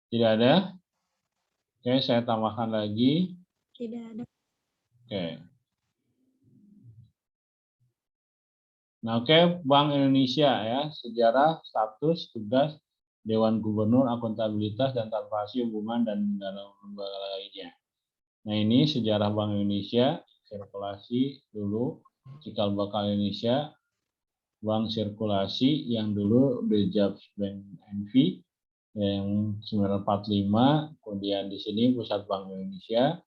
Tidak ada? Oke, saya tambahkan lagi. Tidak ada. Oke. Nah, oke, Bank Indonesia ya, sejarah, status, tugas, Dewan Gubernur, akuntabilitas, dan transparansi hubungan dan lembaga lainnya. Nah, ini sejarah Bank Indonesia, sirkulasi dulu, cikal bakal Indonesia, Bank Sirkulasi yang dulu Bejabs Bank NV yang 945, kemudian di sini Pusat Bank Indonesia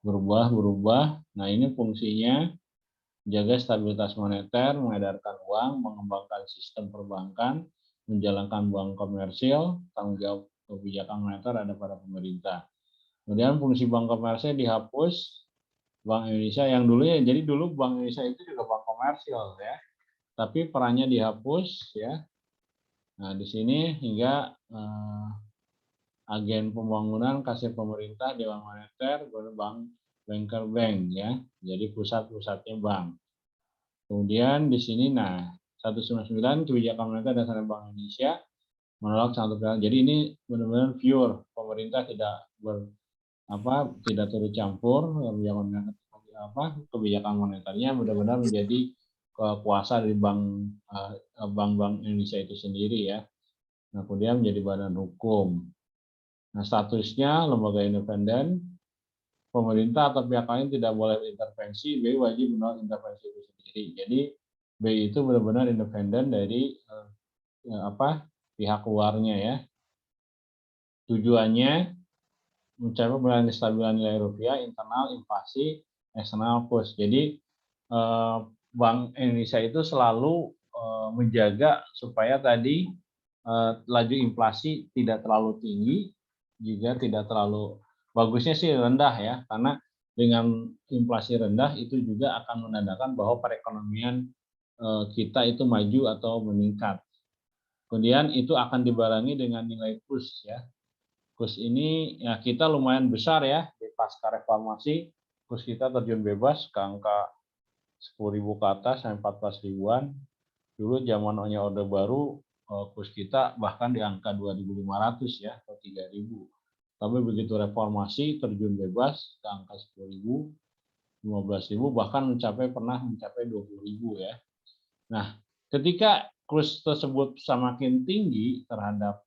berubah. Nah, ini fungsinya jaga stabilitas moneter, mengedarkan uang, mengembangkan sistem perbankan, menjalankan bank komersil, tanggung jawab kebijakan moneter ada pada pemerintah. Kemudian fungsi bank komersil dihapus, Bank Indonesia yang dulunya, jadi dulu Bank Indonesia itu juga bank komersil ya, tapi perannya dihapus ya. Nah, di sini hingga agen pembangunan, kasir pemerintah, Dewan Moneter, bank, banker bank ya. Jadi pusat-pusatnya bank. Kemudian di sini, nah 199 kebijakan moneter dasar Bank Indonesia menolak satu pihak. Jadi ini benar-benar pure, pemerintah tidak turut campur kebijakan moneternya benar-benar menjadi kuasa dari bank Indonesia itu sendiri ya. Nah, kemudian menjadi badan hukum. Nah, statusnya lembaga independen, pemerintah atau pihak lain tidak boleh intervensi, BI wajib menolak intervensi itu sendiri. Jadi BI itu benar-benar independen dari pihak luarnya ya. Tujuannya mencapai kestabilan nilai rupiah, internal, inflasi, eksternal push. Jadi Bank Indonesia itu selalu menjaga supaya tadi laju inflasi tidak terlalu tinggi, juga tidak terlalu bagusnya sih rendah ya, karena dengan inflasi rendah itu juga akan menandakan bahwa perekonomian kita itu maju atau meningkat. Kemudian itu akan dibarengi dengan nilai push ya. Push ini ya kita lumayan besar ya di pasca reformasi, push kita terjun bebas ke angka 10.000 ke atas sampai 14 ribuan. Dulu zamannya Orde Baru kurs kita bahkan di angka 2.500 ya atau 3.000. Tapi begitu reformasi terjun bebas ke angka 10.000, 15.000 bahkan pernah mencapai 20.000 ya. Nah, ketika kurs tersebut semakin tinggi terhadap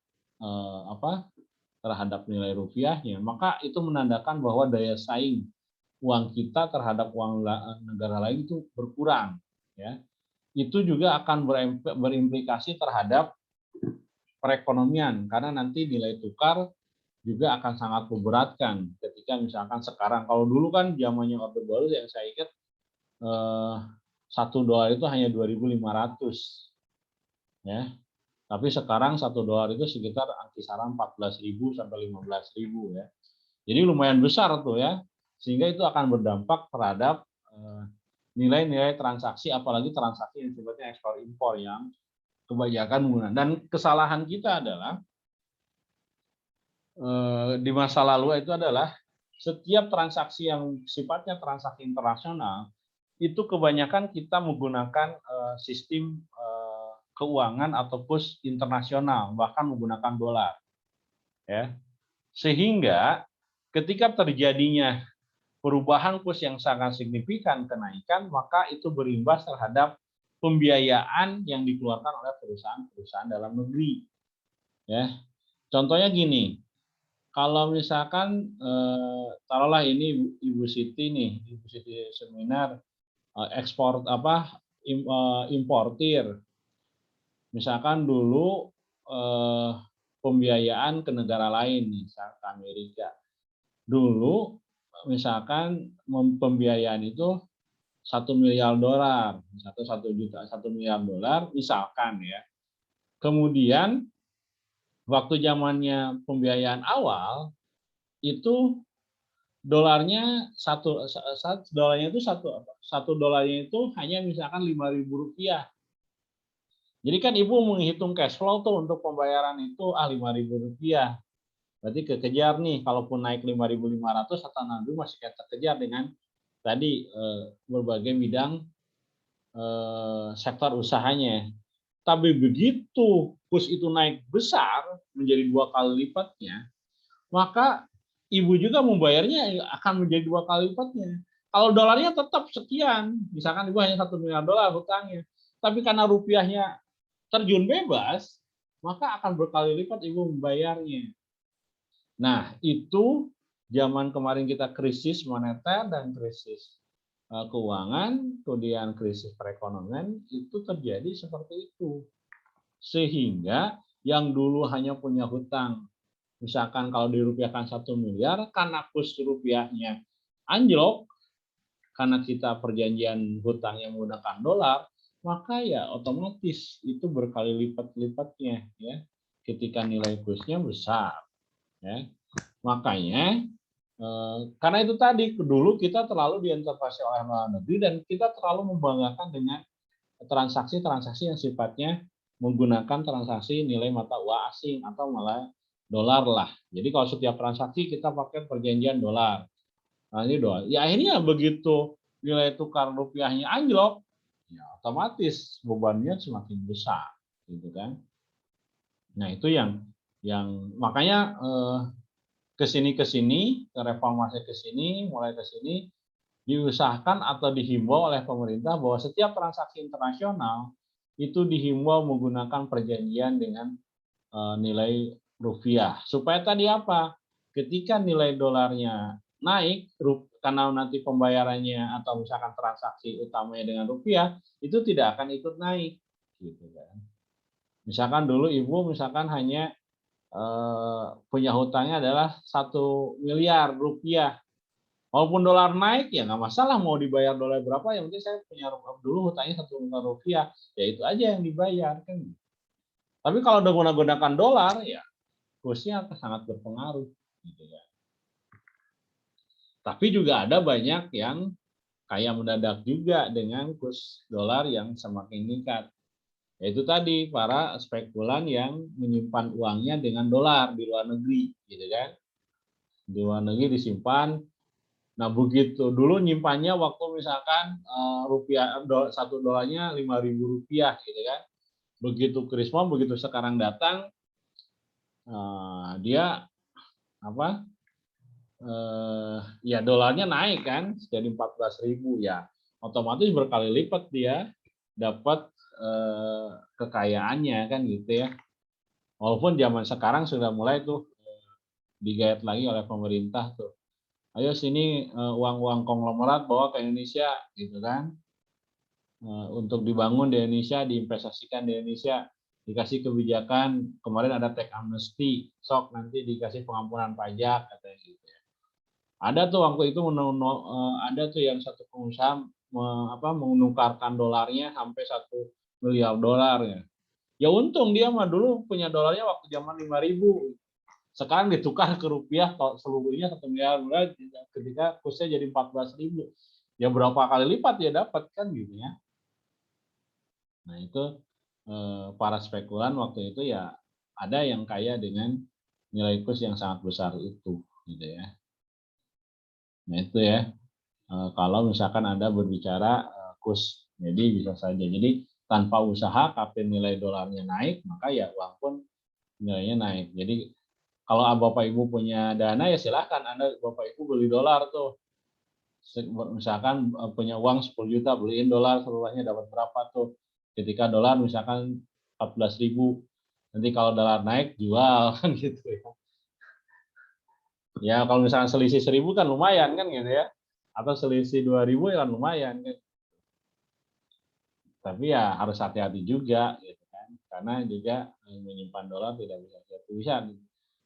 terhadap nilai rupiahnya, maka itu menandakan bahwa daya saing uang kita terhadap uang negara lain itu berkurang ya. Itu juga akan berimplikasi terhadap perekonomian karena nanti nilai tukar juga akan sangat memberatkan ketika misalkan sekarang, kalau dulu kan zamannya Orde Baru yang saya ingat $1 itu hanya 2.500 ya, tapi sekarang $1 itu sekitar kisaran 14.000 sampai 15.000 ya, jadi lumayan besar tuh ya, sehingga itu akan berdampak terhadap nilai-nilai transaksi, apalagi transaksi yang sifatnya ekspor impor yang kebanyakan menggunakan. Dan kesalahan kita adalah di masa lalu itu adalah setiap transaksi yang sifatnya transaksi internasional itu kebanyakan kita menggunakan sistem keuangan atau kurs internasional, bahkan menggunakan dolar ya, sehingga ketika terjadinya perubahan kurs yang sangat signifikan kenaikan, maka itu berimbas terhadap pembiayaan yang dikeluarkan oleh perusahaan-perusahaan dalam negeri ya. Contohnya gini, kalau misalkan taruhlah ini Ibu Siti nih, Ibu Siti seminar ekspor importir. Misalkan dulu pembiayaan ke negara lain, misalkan ke Amerika. Dulu misalkan pembiayaan itu $1 miliar, $1 miliar misalkan ya. Kemudian waktu zamannya pembiayaan awal itu dolarnya satu dolarnya itu hanya misalkan Rp5.000. Jadi kan ibu menghitung cash flow tuh untuk pembayaran itu Rp5.000. Berarti kekejar nih, kalaupun naik 5.500 atau 6.000 masih kekejar dengan tadi berbagai bidang sektor usahanya. Tapi begitu kurs itu naik besar menjadi 2 kali lipatnya, maka ibu juga membayarnya akan menjadi 2 kali lipatnya. Kalau dolarnya tetap sekian, misalkan ibu hanya 1 miliar dolar hutangnya, tapi karena rupiahnya terjun bebas, maka akan berkali lipat ibu membayarnya. Nah, itu zaman kemarin kita krisis moneter dan krisis keuangan, kemudian krisis perekonomian, itu terjadi seperti itu. Sehingga yang dulu hanya punya hutang, misalkan kalau dirupiahkan 1 miliar, karena kurs rupiahnya anjlok, karena kita perjanjian hutangnya menggunakan dolar, maka ya otomatis itu berkali lipat-lipatnya ya, ketika nilai kursnya besar ya. Makanya karena itu tadi dulu kita terlalu diintervensi oleh luar negeri dan kita terlalu membanggakan dengan transaksi-transaksi yang sifatnya menggunakan transaksi nilai mata uang asing atau malah dolar lah. Jadi kalau setiap transaksi kita pakai perjanjian dolar. Nah, ini dolar. Ya akhirnya begitu nilai tukar rupiahnya anjlok, ya otomatis bebannya semakin besar, gitu kan. Nah itu yang makanya kesini reformasi kesini, mulai kesini diusahakan atau dihimbau oleh pemerintah bahwa setiap transaksi internasional itu dihimbau menggunakan perjanjian dengan nilai rupiah. Supaya tadi apa? Ketika nilai dolarnya naik, karena nanti pembayarannya atau misalkan transaksi utamanya dengan rupiah, itu tidak akan ikut naik. Gitu kan. Misalkan dulu ibu misalkan hanya punya hutangnya adalah 1 miliar rupiah. Walaupun dolar naik ya nggak masalah mau dibayar dolar berapa, yang penting saya punya dulu hutangnya 1 miliar rupiah, ya itu aja yang dibayar kan. Tapi kalau udah menggunakan dolar ya kursnya akan sangat berpengaruh. Gitu ya. Tapi juga ada banyak yang kayak mendadak juga dengan kurs dolar yang semakin meningkat. Yaitu tadi para spekulan yang menyimpan uangnya dengan dolar di luar negeri, gitu kan? Di luar negeri disimpan. Nah begitu dulu nyimpannya waktu misalkan rupiah 1 dolarnya 5.000 rupiah, gitu kan? Begitu krismon, begitu sekarang datang, dia apa? Ya dolarnya naik kan jadi 14.000 ya, otomatis berkali lipat dia dapat kekayaannya kan gitu ya. Walaupun zaman sekarang sudah mulai tuh digayat lagi oleh pemerintah tuh, ayo sini uang-uang konglomerat bawa ke Indonesia gitu kan, untuk dibangun di Indonesia, diinvestasikan di Indonesia, dikasih kebijakan kemarin ada tax amnesty, sok nanti dikasih pengampunan pajak katanya gitu ya. Ada tuh waktu itu ada tuh yang satu pengusaha menukarkan dolarnya sampai 1 miliar dolar ya. Ya untung dia mah dulu punya dolarnya waktu zaman 5.000. Sekarang ditukar ke rupiah seluruhnya 1 miliar dolar ketika kursnya jadi 14.000. Ya berapa kali lipat dia dapat kan gitu ya. Nah itu para spekulan waktu itu ya ada yang kaya dengan nilai kurs yang sangat besar itu gitu ya. Nah itu ya, kalau misalkan Anda berbicara kurs, jadi bisa saja. Jadi tanpa usaha kapan nilai dolarnya naik, maka ya uang pun nilainya naik. Jadi kalau Bapak Ibu punya dana ya silahkan Anda Bapak Ibu beli dolar tuh. Misalkan punya uang 10 juta beliin dolar seluruhnya dapat berapa tuh. Ketika dolar misalkan 14.000, nanti kalau dolar naik jual kan gitu ya. Ya kalau misalnya selisih 1.000 kan lumayan kan gitu ya. Atau selisih 2.000 ya kan lumayan kan. Tapi ya harus hati-hati juga gitu kan. Karena juga menyimpan dolar tidak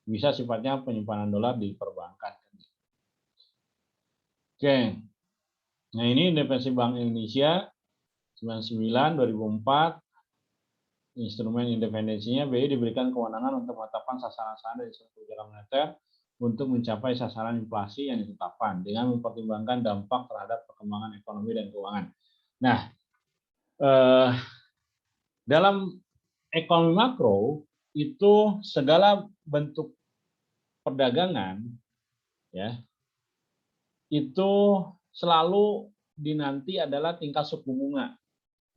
bisa sifatnya penyimpanan dolar di perbankan. Oke. Nah, ini Definisi Bank Indonesia 99 2004. Instrumen independensinya BI diberikan kewenangan untuk menetapkan sasaran-sasaran dari suatu kebijakan moneter untuk mencapai sasaran inflasi yang ditetapkan dengan mempertimbangkan dampak terhadap perkembangan ekonomi dan keuangan. Nah, dalam ekonomi makro itu segala bentuk perdagangan ya itu selalu dinanti adalah tingkat suku bunga.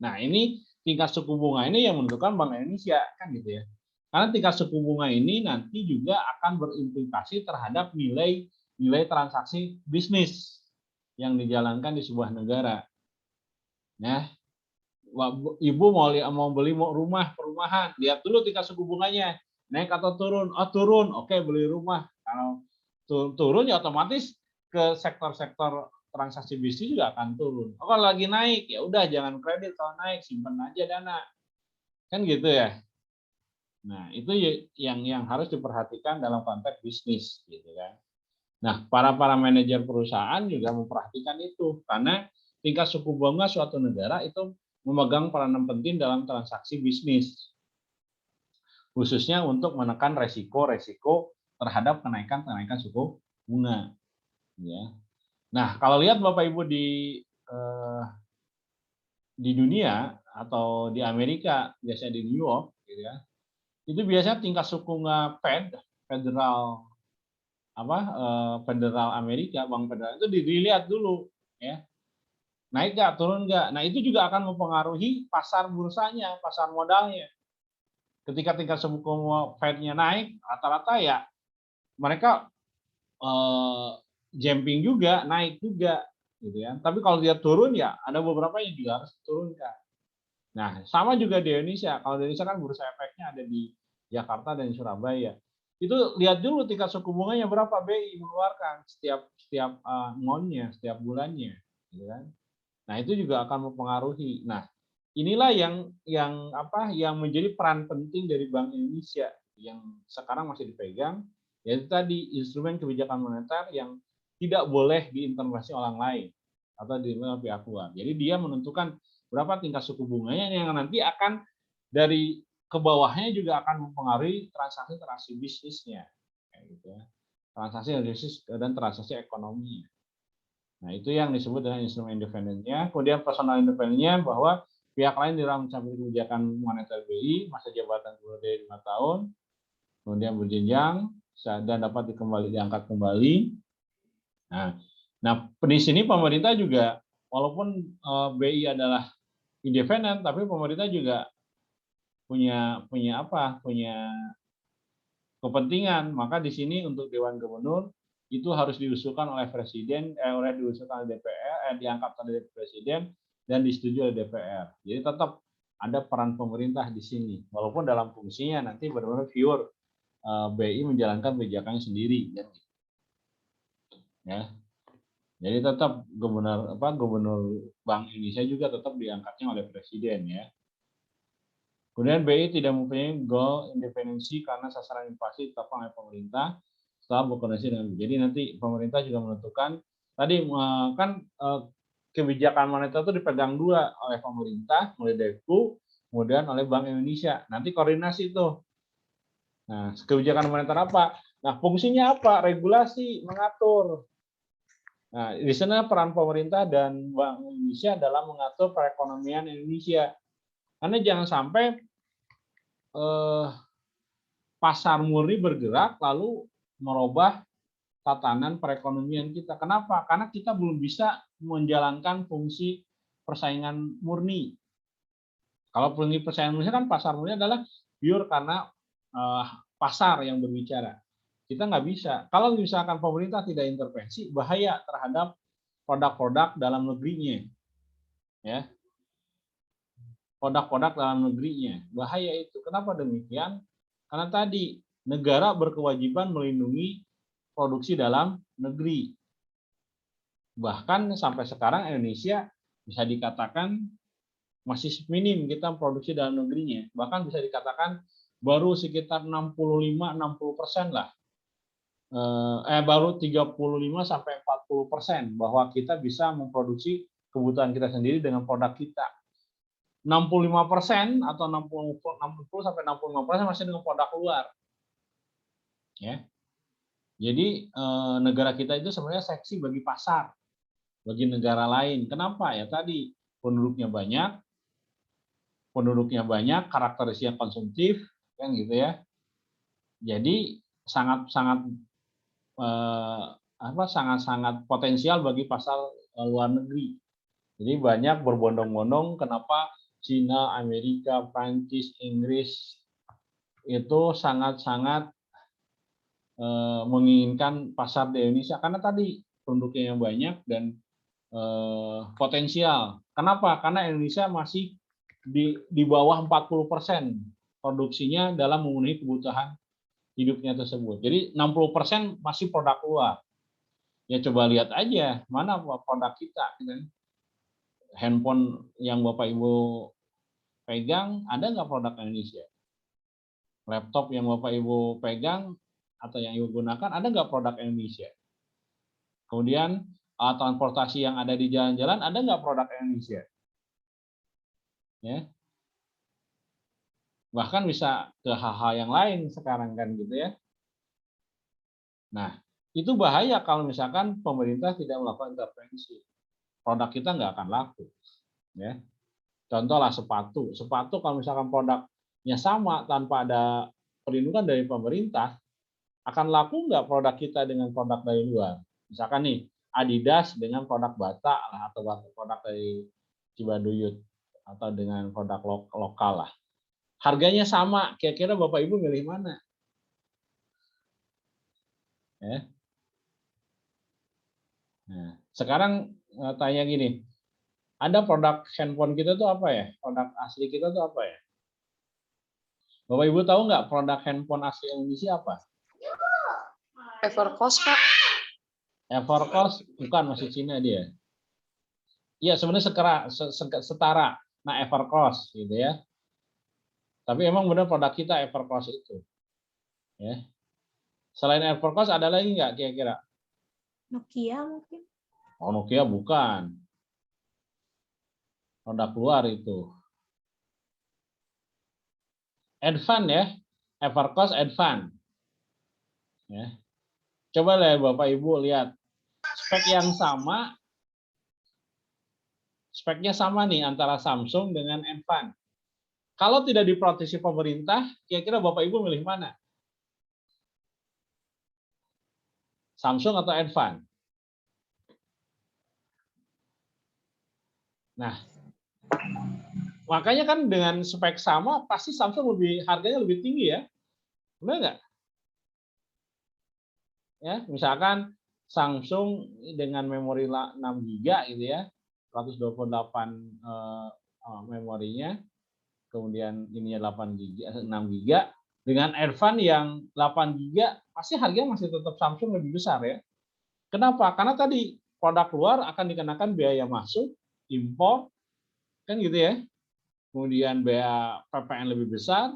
Nah, ini tingkat suku bunga ini yang menentukan Bank Indonesia kan gitu ya. Karena tingkat suku bunga ini nanti juga akan berimplikasi terhadap nilai transaksi bisnis yang dijalankan di sebuah negara. Ya, ibu mau beli rumah, perumahan, lihat dulu tingkat suku bunganya naik atau turun. Oh turun, oke beli rumah. Kalau turun ya otomatis ke sektor-sektor transaksi bisnis juga akan turun. Oh, kalau lagi naik ya udah jangan kredit, kalau naik simpan aja dana. Kan gitu ya. Nah, itu yang harus diperhatikan dalam konteks bisnis gitu kan. Nah, para manajer perusahaan juga memperhatikan itu karena tingkat suku bunga suatu negara itu memegang peranan penting dalam transaksi bisnis, khususnya untuk menekan resiko-resiko terhadap kenaikan suku bunga. Ya. Nah, kalau lihat Bapak Ibu di dunia atau di Amerika, biasanya di New York, gitu ya, itu biasanya tingkat suku bunga federal Federal Amerika, Bank Federal itu dilihat dulu, ya naik nggak, turun nggak. Nah itu juga akan mempengaruhi pasar bursanya, pasar modalnya. Ketika tingkat suku bunga Fed-nya naik, rata-rata ya mereka jumping juga, naik juga, gitu ya. Tapi kalau dia turun ya ada beberapa yang juga harus diturunkan. Nah sama juga di Indonesia. Kalau di Indonesia kan bursa efeknya ada di Jakarta dan Surabaya. Itu lihat dulu tingkat suku bunganya berapa BI mengeluarkan setiap monthnya, setiap bulannya, gitu kan. Nah itu juga akan mempengaruhi. Nah inilah yang menjadi peran penting dari Bank Indonesia yang sekarang masih dipegang, yaitu tadi instrumen kebijakan moneter yang tidak boleh diintervensi orang lain atau diintervensi pihak luar. Jadi dia menentukan berapa tingkat suku bunganya yang nanti akan dari ke bawahnya juga akan mempengaruhi transaksi bisnisnya, kayak gitu ya. Transaksi bisnis dan transaksi ekonomi. Nah, itu yang disebut dengan instrumen independennya. Kemudian personal independennya bahwa pihak lain dalam mencapai kebijakan moneter BI masa jabatan dari 5 tahun, kemudian berjenjang dan dapat diangkat kembali. Nah, di sini pemerintah juga walaupun BI adalah independen, tapi pemerintah juga punya kepentingan. Maka di sini untuk Dewan Gubernur itu harus diusulkan oleh Presiden, diusulkan oleh DPR, diangkat oleh Presiden dan disetujui oleh DPR. Jadi tetap ada peran pemerintah di sini, walaupun dalam fungsinya nanti benar-benar pure BI menjalankan kebijakannya sendiri, ya. Jadi tetap gubernur Bank Indonesia juga tetap diangkatnya oleh Presiden, ya. Kemudian BI tidak mempunyai goal independensi karena sasaran inflasi ditetapkan oleh pemerintah setelah berkoordinasi dengan. Jadi nanti pemerintah juga menentukan tadi kan kebijakan moneter itu dipegang dua oleh pemerintah, oleh Deku, kemudian oleh Bank Indonesia. Nanti koordinasi itu. Nah, kebijakan moneter apa? Nah, fungsinya apa? Regulasi, mengatur. Nah, di sana peran pemerintah dan Bank Indonesia dalam mengatur perekonomian Indonesia. Karena jangan sampai pasar murni bergerak lalu merubah tatanan perekonomian kita. Kenapa? Karena kita belum bisa menjalankan fungsi persaingan murni. Kalau fungsi persaingan murni kan pasar murni adalah pure karena pasar yang berbicara. Kita nggak bisa. Kalau misalkan pemerintah tidak intervensi, bahaya terhadap produk-produk dalam negerinya. Ya. Produk-produk dalam negerinya. Bahaya itu. Kenapa demikian? Karena tadi negara berkewajiban melindungi produksi dalam negeri. Bahkan sampai sekarang Indonesia bisa dikatakan masih minim kita produksi dalam negerinya. Bahkan bisa dikatakan baru sekitar 65-60% lah. Baru 35 sampai 40% bahwa kita bisa memproduksi kebutuhan kita sendiri dengan produk kita. 65% atau 60 sampai 65% masih dengan produk luar. Ya. Jadi negara kita itu sebenarnya seksi bagi pasar, bagi negara lain. Kenapa? Ya tadi penduduknya banyak, karakteristiknya konsumtif, kan gitu ya. Jadi sangat potensial bagi pasar luar negeri. Jadi banyak berbondong-bondong kenapa Cina, Amerika, Prancis, Inggris, itu sangat-sangat menginginkan pasar di Indonesia karena tadi penduduknya yang banyak dan potensial. Kenapa? Karena Indonesia masih di bawah 40% produksinya dalam memenuhi kebutuhan hidupnya tersebut. Jadi 60% masih produk luar. Ya coba lihat aja mana produk kita. Handphone yang Bapak Ibu pegang ada nggak produk Indonesia? Laptop yang Bapak Ibu pegang atau yang Ibu gunakan ada nggak produk Indonesia? Kemudian transportasi yang ada di jalan-jalan ada nggak produk Indonesia? Ya, bahkan bisa ke hal-hal yang lain sekarang kan gitu ya. Nah, itu bahaya kalau misalkan pemerintah tidak melakukan intervensi. Produk kita nggak akan laku. Ya. Contohlah sepatu. Sepatu kalau misalkan produknya sama tanpa ada perlindungan dari pemerintah, akan laku nggak produk kita dengan produk dari luar? Misalkan nih, Adidas dengan produk Bata lah, atau produk dari Cibaduyut, atau dengan produk lokal lah. Harganya sama, kira-kira Bapak Ibu milih mana? Ya. Nah, sekarang tanya gini, ada produk handphone kita tuh apa ya? Produk asli kita tuh apa ya? Bapak Ibu tahu nggak produk handphone asli Indonesia apa? Evercost, Pak. Evercost bukan, masih Cina dia. Iya sebenarnya setara. Nah Evercost gitu ya. Tapi emang benar produk kita Evercost itu. Ya. Selain Evercost ada lagi nggak kira-kira? Nokia mungkin. Oh Nokia bukan. Produk luar itu. Advan ya. Evercost Advan. Ya. Coba lah Bapak Ibu lihat. Speknya sama nih antara Samsung dengan Advan. Kalau tidak diproteksi pemerintah, kira-kira Bapak Ibu milih mana? Samsung atau Advan? Nah, makanya kan dengan spek sama pasti Samsung harganya lebih tinggi ya. Benar nggak? Ya, misalkan Samsung dengan memori 6 GB gitu ya, 128 memorinya, kemudian ininya 8 GB, 6 GB, dengan Advan yang 8 GB, pasti harganya masih tetap Samsung lebih besar ya. Kenapa? Karena tadi produk luar akan dikenakan biaya masuk, impor, kan gitu ya. Kemudian biaya PPN lebih besar,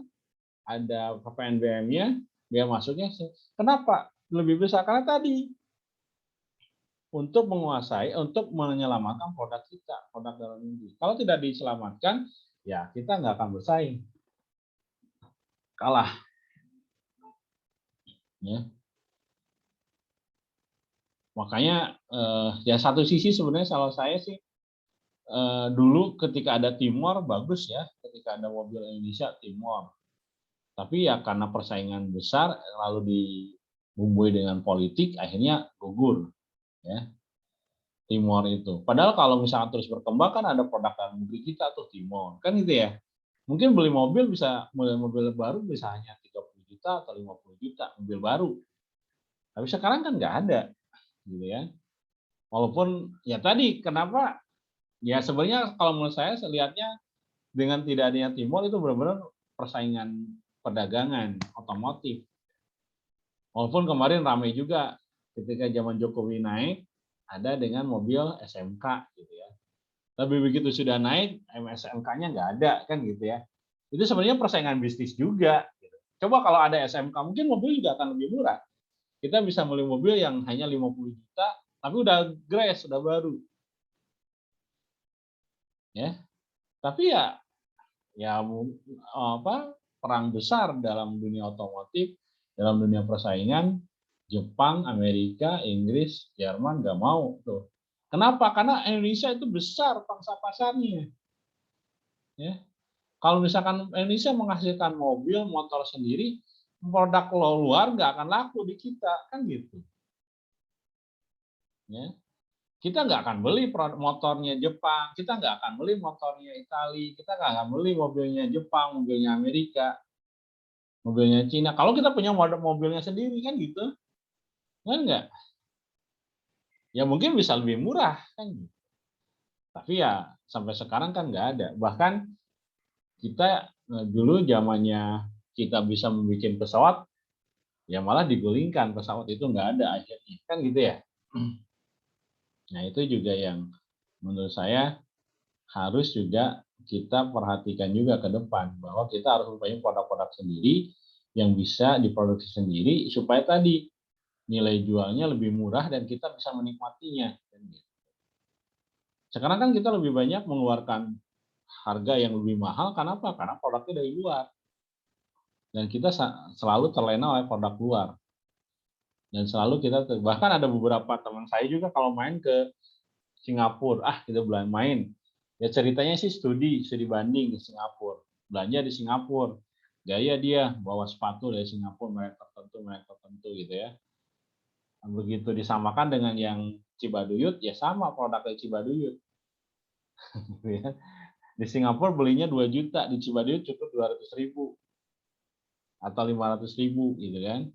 ada PPNBM-nya, biaya masuknya. Kenapa lebih besar? Karena tadi untuk menguasai, untuk menyelamatkan produk kita, produk dalam negeri. Kalau tidak diselamatkan, ya kita nggak akan bersaing, kalah. Ya. Makanya ya satu sisi sebenarnya kalau saya sih dulu ketika ada Timor bagus ya, ketika ada mobil Indonesia Timor. Tapi ya karena persaingan besar lalu dibumbui dengan politik akhirnya gugur ya Timor itu. Padahal kalau misalnya terus berkembang kan ada produk dalam negeri kita tuh Timor kan gitu ya. Mungkin beli mobil mobil baru bisa hanya 30 juta atau 50 juta mobil baru. Tapi sekarang kan nggak ada gitu ya. Walaupun ya tadi kenapa ya sebenarnya kalau menurut saya lihatnya dengan tidak adanya Timor itu benar-benar persaingan perdagangan otomotif. Walaupun kemarin ramai juga ketika zaman Jokowi naik ada dengan mobil SMK gitu ya. Tapi begitu sudah naik SMK-nya nggak ada kan gitu ya. Itu sebenarnya persaingan bisnis juga. Gitu. Coba kalau ada SMK mungkin mobil juga akan lebih murah. Kita bisa beli mobil yang hanya 50 juta tapi udah grace, udah baru. Ya. Tapi ya perang besar dalam dunia otomotif, dalam dunia persaingan, Jepang, Amerika, Inggris, Jerman nggak mau tuh. Kenapa? Karena Indonesia itu besar pangsa pasarnya. Ya. Kalau misalkan Indonesia menghasilkan mobil, motor sendiri, produk luar nggak akan laku di kita, kan gitu. Ya. Kita nggak akan beli motornya Jepang, kita nggak akan beli motornya Italia, kita nggak akan beli mobilnya Jepang, mobilnya Amerika. mobilnya Cina. Kalau kita punya mobilnya sendiri kan gitu, kan enggak? Ya mungkin bisa lebih murah kan gitu. Tapi ya sampai sekarang kan nggak ada. Bahkan kita dulu zamannya kita bisa membuat pesawat, ya malah digulingkan pesawat itu nggak ada akhirnya, kan gitu ya. Nah itu juga yang menurut saya harus juga kita perhatikan juga ke depan, bahwa kita harus mempunyai produk-produk sendiri yang bisa diproduksi sendiri supaya tadi nilai jualnya lebih murah dan kita bisa menikmatinya. Sekarang kan kita lebih banyak mengeluarkan harga yang lebih mahal, kenapa? Karena produknya dari luar. Dan kita selalu terlena oleh produk luar. Dan selalu kita, bahkan ada beberapa teman saya juga kalau main ke Singapura, kita main. Ya ceritanya sih studi banding ke Singapura. Belanja di Singapura. Gaya dia bawa sepatu dari Singapura, merek tertentu gitu ya. Begitu disamakan dengan yang Cibaduyut, ya sama produknya Cibaduyut. Di Singapura belinya 2 juta, di Cibaduyut cukup 200.000 atau 500.000 gitu kan.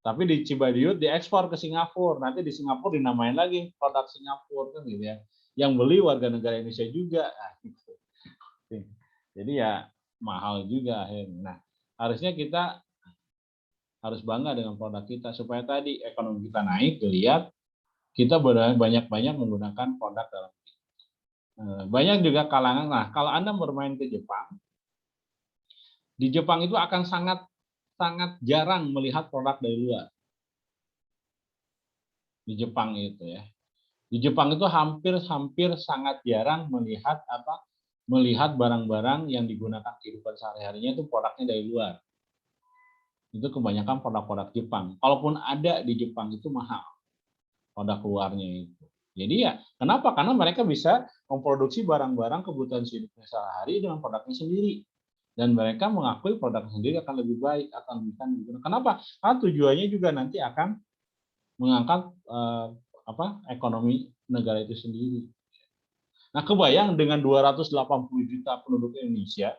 Tapi di Cibaduyut diekspor ke Singapura, nanti di Singapura dinamain lagi produk Singapura kan gitu ya. Yang beli warga negara Indonesia juga. Gitu. Jadi ya mahal juga akhirnya. Nah, harusnya kita harus bangga dengan produk kita supaya tadi ekonomi kita naik, dilihat kita banyak-banyak menggunakan produk dalam. Banyak juga kalangan. Nah, kalau Anda bermain ke Jepang, di Jepang itu akan sangat jarang melihat produk dari luar. Di Jepang itu ya. Di Jepang itu hampir sangat jarang melihat barang-barang yang digunakan kehidupan sehari-harinya itu produknya dari luar. Itu kebanyakan produk-produk Jepang. Kalaupun ada di Jepang itu mahal produk luarnya itu. Jadi ya kenapa? Karena mereka bisa memproduksi barang-barang kebutuhan hidupnya sehari-hari dengan produknya sendiri. Dan mereka mengakui produk sendiri akan lebih baik, akan bisa digunakan. Kenapa? Karena tujuannya juga nanti akan mengangkat ekonomi negara itu sendiri. Nah, kebayang dengan 280 juta penduduk Indonesia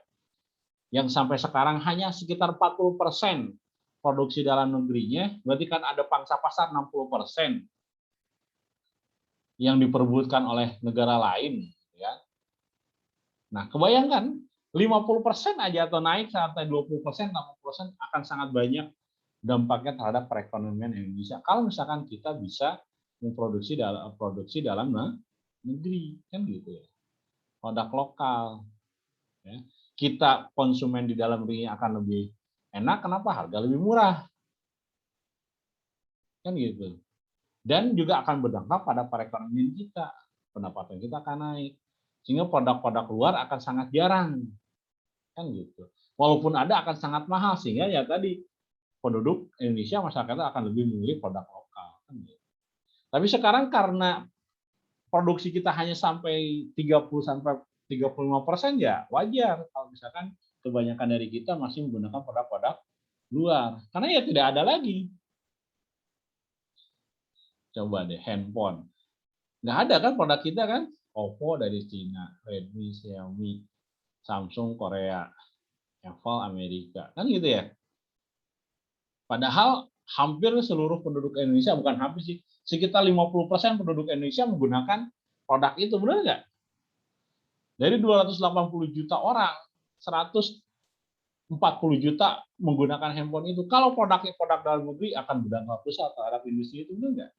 yang sampai sekarang hanya sekitar 40% produksi dalam negerinya, berarti kan ada pangsa pasar 60% yang diperebutkan oleh negara lain. Ya. Nah, kebayangkan 50% aja atau naik sampai 20%, 60% akan sangat banyak dampaknya terhadap perekonomian Indonesia. Kalau misalkan kita bisa memproduksi dalam negeri, kan gitu ya. Produk lokal. Ya. Kita konsumen di dalam negeri akan lebih enak, kenapa? Harga lebih murah. Kan gitu. Dan juga akan berdampak pada perekonomian kita. Pendapatan kita akan naik. Sehingga produk-produk luar akan sangat jarang. Kan gitu. Walaupun ada akan sangat mahal, sehingga ya tadi penduduk Indonesia masyarakatnya akan lebih memilih produk lokal. Kan gitu. Tapi sekarang karena produksi kita hanya sampai 30-35%, ya wajar kalau misalkan kebanyakan dari kita masih menggunakan produk-produk luar. Karena ya tidak ada lagi. Coba deh handphone. Nggak ada kan produk kita kan? Oppo dari Cina, Redmi, Xiaomi, Samsung Korea, Apple Amerika. Kan gitu ya. Padahal hampir seluruh penduduk Indonesia, bukan hampir sih, sekitar 50% penduduk Indonesia menggunakan produk itu, benar nggak? Dari 280 juta orang, 140 juta menggunakan handphone itu. Kalau produknya produk dalam negeri akan berdampak besar terhadap industri itu, benar nggak?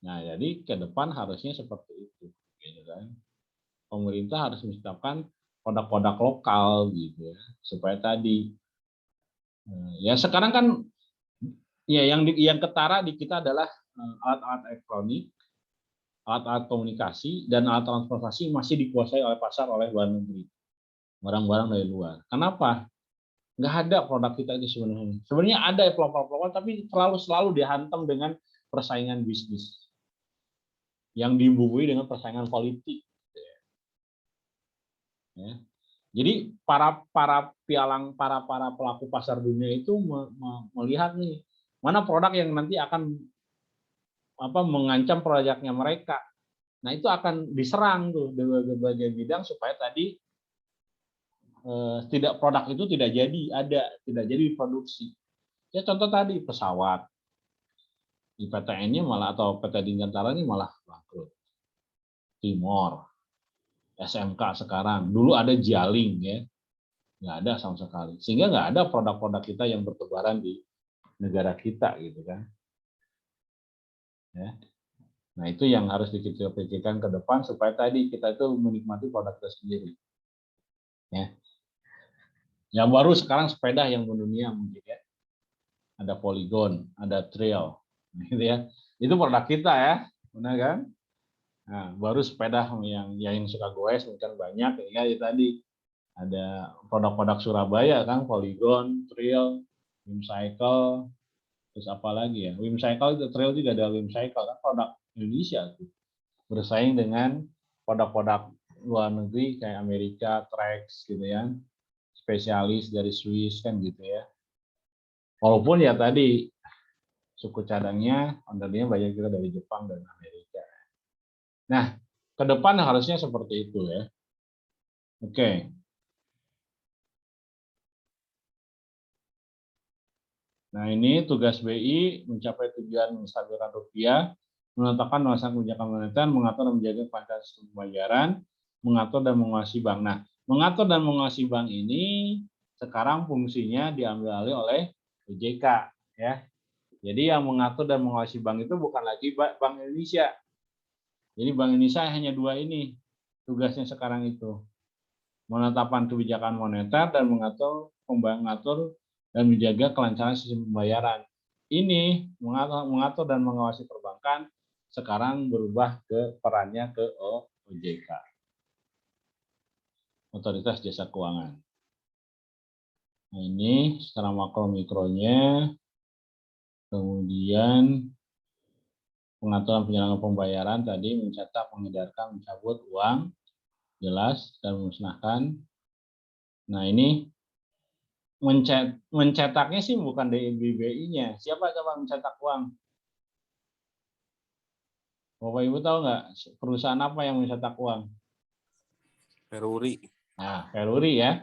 Nah, jadi ke depan harusnya seperti itu, gitu kan. Pemerintah harus menciptakan produk-produk lokal, gitu ya, supaya tadi. Ya sekarang kan, ya yang ketara di kita adalah alat-alat elektronik, alat-alat komunikasi, dan alat transportasi masih dikuasai oleh pasar oleh luar negeri, barang-barang dari luar. Kenapa? Nggak ada produk kita itu sebenarnya. Sebenarnya ada pelopor-pelopor, tapi selalu dihantam dengan persaingan bisnis yang dibumbui dengan persaingan politik. Ya. Jadi para pelaku pasar dunia itu melihat nih mana produk yang nanti akan mengancam produknya mereka. Nah itu akan diserang tuh di berbagai bidang supaya tadi tidak produk itu tidak jadi diproduksi. Ya contoh tadi pesawat, di PTN-nya malah atau PT Dirgantara ini malah bangkrut. Timor, SMK sekarang, dulu ada Jialing ya, nggak ada sama sekali. Sehingga nggak ada produk-produk kita yang bertebaran di negara kita gitu kan. Ya. Nah itu yang harus kita pikirkan ke depan supaya tadi kita itu menikmati produk kita sendiri. Ya. Yang baru sekarang sepeda yang mendunia mungkin ya. Ada Polygon, ada Trail, gitu ya. Itu produk kita ya, benar kan? Nah, baru sepeda yang suka goes mungkin banyak ya, itu tadi ada produk-produk Surabaya kan, Polygon, Trail, Wimcycle, terus apa lagi ya? Wimcycle itu Trail juga ada Wimcycle kan produk Indonesia tuh. Bersaing dengan produk-produk luar negeri kayak Amerika, Trax gitu ya. Spesialis dari Swiss kan gitu ya. Walaupun ya tadi suku cadangnya, ordernya banyak juga dari Jepang dan Amerika. Nah, ke depan harusnya seperti itu ya. Oke. Nah, ini tugas BI mencapai tujuan menstabilkan rupiah, menetapkan melaksanakan kebijakan moneter, mengatur dan menjaga kelancaran sistem pembayaran, mengatur dan mengawasi bank. Nah, mengatur dan mengawasi bank ini sekarang fungsinya diambil alih oleh OJK ya. Jadi yang mengatur dan mengawasi bank itu bukan lagi Bank Indonesia. Jadi Bank Indonesia hanya dua ini tugasnya sekarang itu. Menetapkan kebijakan moneter dan mengatur dan menjaga kelancaran sistem pembayaran. Ini mengatur dan mengawasi perbankan sekarang berubah ke perannya ke OJK. Otoritas Jasa Keuangan. Nah, ini secara makro mikronya. Kemudian pengaturan penyelenggaraan pembayaran tadi mencetak, mengedarkan, mencabut uang, jelas, dan memusnahkan. Nah ini mencetaknya sih bukan DIBI-nya. Siapa coba mencetak uang? Bapak Ibu tahu nggak perusahaan apa yang mencetak uang? Peruri. Nah, Peruri ya.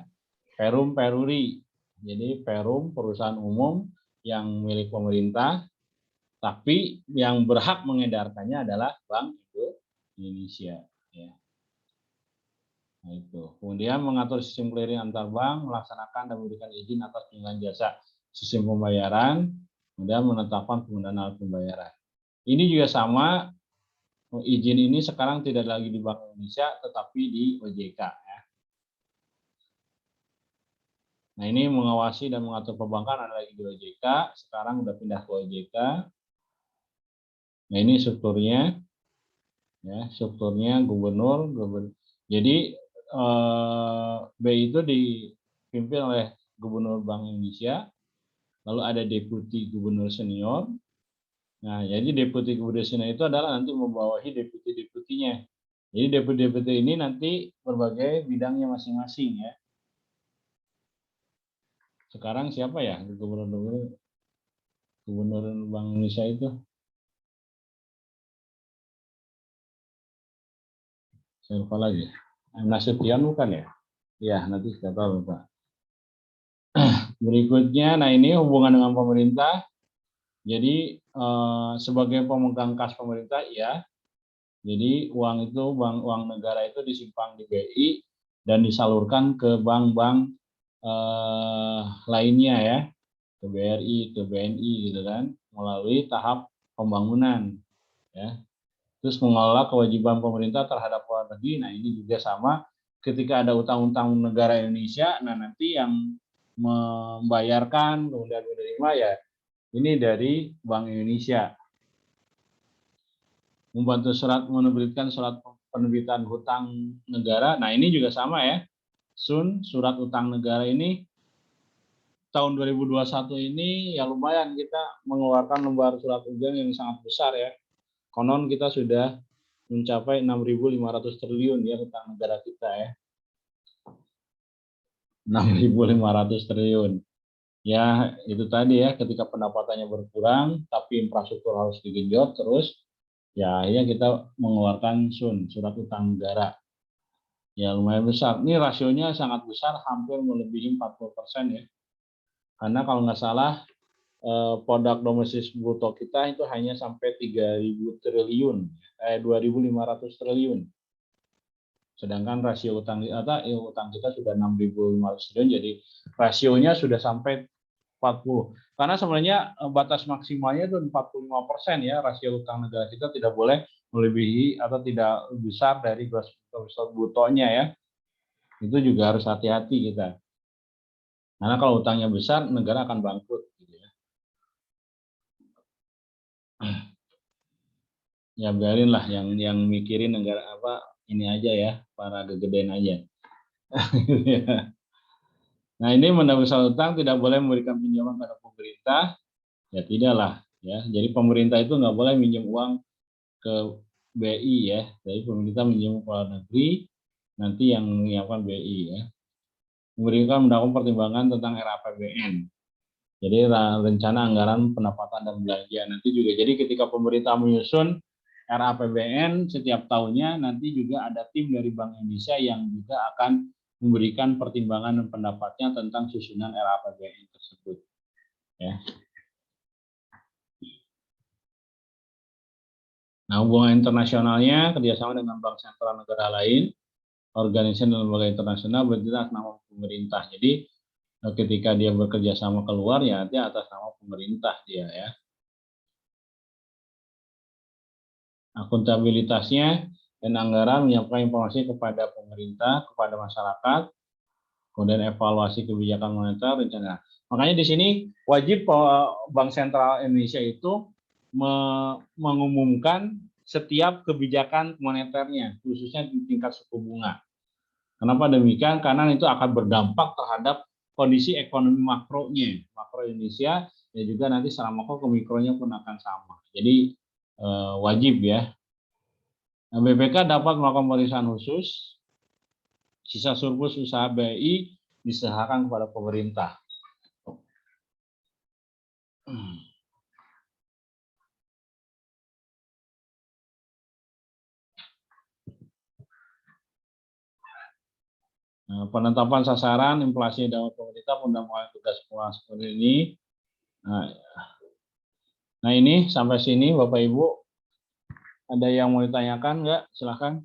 Perum Peruri. Jadi Perum perusahaan umum yang milik pemerintah, tapi yang berhak mengedarkannya adalah Bank Indonesia. Ya. Nah, itu. Kemudian mengatur sistem clearing antar bank, melaksanakan dan memberikan izin atas penyelenggaraan jasa sistem pembayaran, kemudian menetapkan penggunaan alat pembayaran. Ini juga sama, izin ini sekarang tidak lagi di Bank Indonesia, tetapi di OJK. Ya. Nah ini mengawasi dan mengatur perbankan ada lagi di OJK, sekarang udah pindah ke OJK. Nah ini strukturnya, ya strukturnya gubernur. Jadi BI itu dipimpin oleh Gubernur Bank Indonesia, lalu ada Deputi Gubernur Senior. Nah jadi Deputi Gubernur Senior itu adalah nanti membawahi deputi-deputinya. Jadi deputi-deputi ini nanti berbagai bidangnya masing-masing ya. Sekarang siapa ya gubernur Bank Indonesia itu? Saya lupa lagi. Nasution bukan ya? Ya, nanti saya tahu Pak. Berikutnya, nah ini hubungan dengan pemerintah. Jadi sebagai pemegang kas pemerintah, ya. Jadi uang itu, uang negara itu disimpan di BI dan disalurkan ke bank-bank lainnya ya, ke BRI, ke BNI gitu kan, melalui tahap pembangunan ya. Terus mengelola kewajiban pemerintah terhadap luar negeri. Nah ini juga sama, ketika ada utang-utang negara Indonesia, nah nanti yang membayarkan kemudian menerima ya ini dari Bank Indonesia. Membantu menerbitkan surat penerbitan hutang negara. Nah ini juga sama ya. Surat utang negara ini tahun 2021 ini ya lumayan kita mengeluarkan lembar surat utang yang sangat besar ya. Konon kita sudah mencapai 6.500 triliun ya hutang negara kita ya. 6.500 triliun. Ya itu tadi ya, ketika pendapatannya berkurang tapi infrastruktur harus digenjot terus, ya akhirnya kita mengeluarkan surat utang negara Ya lumayan besar. Ini rasionya sangat besar, hampir melebihi 40% ya. Karena kalau nggak salah produk domestik bruto kita itu hanya sampai 3.000 triliun, 2.500 triliun. Sedangkan rasio utang kita sudah 6.500 triliun, jadi rasionya sudah sampai 40. Karena sebenarnya batas maksimalnya itu 45% ya, rasio utang negara kita tidak boleh melebihi atau tidak besar dari gross domestic brutonya ya. Itu juga harus hati-hati kita. Karena kalau utangnya besar, negara akan bangkrut. Gitu ya. Ya biarin lah yang mikirin negara apa ini aja ya, para gegedean aja. Nah ini menanggung utang tidak boleh memberikan pinjaman pada pemerintah, ya tidaklah ya. Jadi pemerintah itu nggak boleh minjem uang ke BI ya. Jadi pemerintah minjem ke luar negeri, nanti yang menyiapkan BI ya. Memberikan mendapatkan pertimbangan tentang RAPBN. Jadi rencana anggaran pendapatan dan belanja nanti juga. Jadi ketika pemerintah menyusun RAPBN setiap tahunnya, nanti juga ada tim dari Bank Indonesia yang juga akan memberikan pertimbangan dan pendapatnya tentang susunan RAPBN tersebut. Ya. Nah, hubungan internasionalnya kerjasama dengan bank sentral negara lain, organisasi dan lembaga internasional berarti atas nama pemerintah. Jadi ketika dia bekerja sama keluar ya dia atas nama pemerintah dia ya. Akuntabilitasnya dan anggaran menyampaikan informasi kepada pemerintah, kepada masyarakat, kemudian evaluasi kebijakan moneter, rencana. Makanya di sini wajib Bank Sentral Indonesia itu mengumumkan setiap kebijakan moneternya, khususnya di tingkat suku bunga. Kenapa demikian? Karena itu akan berdampak terhadap kondisi ekonomi makronya, makro Indonesia, dan juga nanti secara makro ke mikronya pun akan sama. Jadi wajib ya. Nah, BPK dapat melakukan pemeriksaan khusus, sisa surplus usaha BI diserahkan kepada pemerintah. Nah, penetapan sasaran inflasi dalam pemerintah mendapatkan tugas pengawas seperti ini. Nah ini sampai sini Bapak Ibu, ada yang mau ditanyakan nggak? Silakan.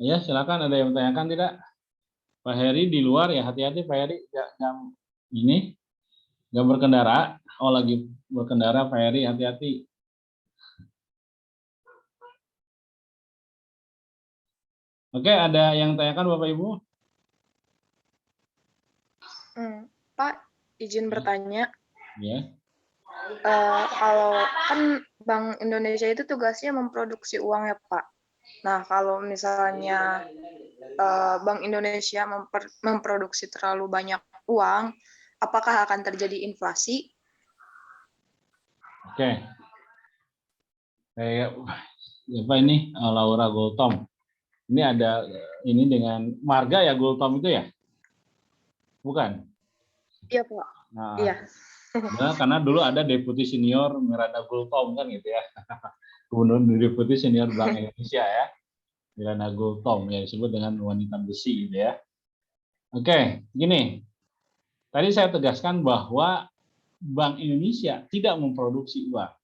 Ya silakan, ada yang ditanyakan tidak? Pak Heri di luar ya, hati-hati Pak Heri, ini nggak berkendara. Oh lagi berkendara Pak Heri, hati-hati. Oke, ada yang tanyakan Bapak Ibu? Pak, izin bertanya. Ya. Kalau kan Bank Indonesia itu tugasnya memproduksi uang ya Pak. Nah kalau misalnya Bank Indonesia memproduksi terlalu banyak uang, apakah akan terjadi inflasi? Oke. Apa ini Laura Gultom? Ini ada ini dengan marga ya Gultom itu ya? Bukan? Iya Pak. Nah, iya. Karena dulu ada deputi senior Miranda Gultom kan gitu ya. Kemudian deputi senior Bank Indonesia ya. Miranda Gultom ya disebut dengan wanita besi gitu ya. Oke, gini. Tadi saya tegaskan bahwa Bank Indonesia tidak memproduksi uang.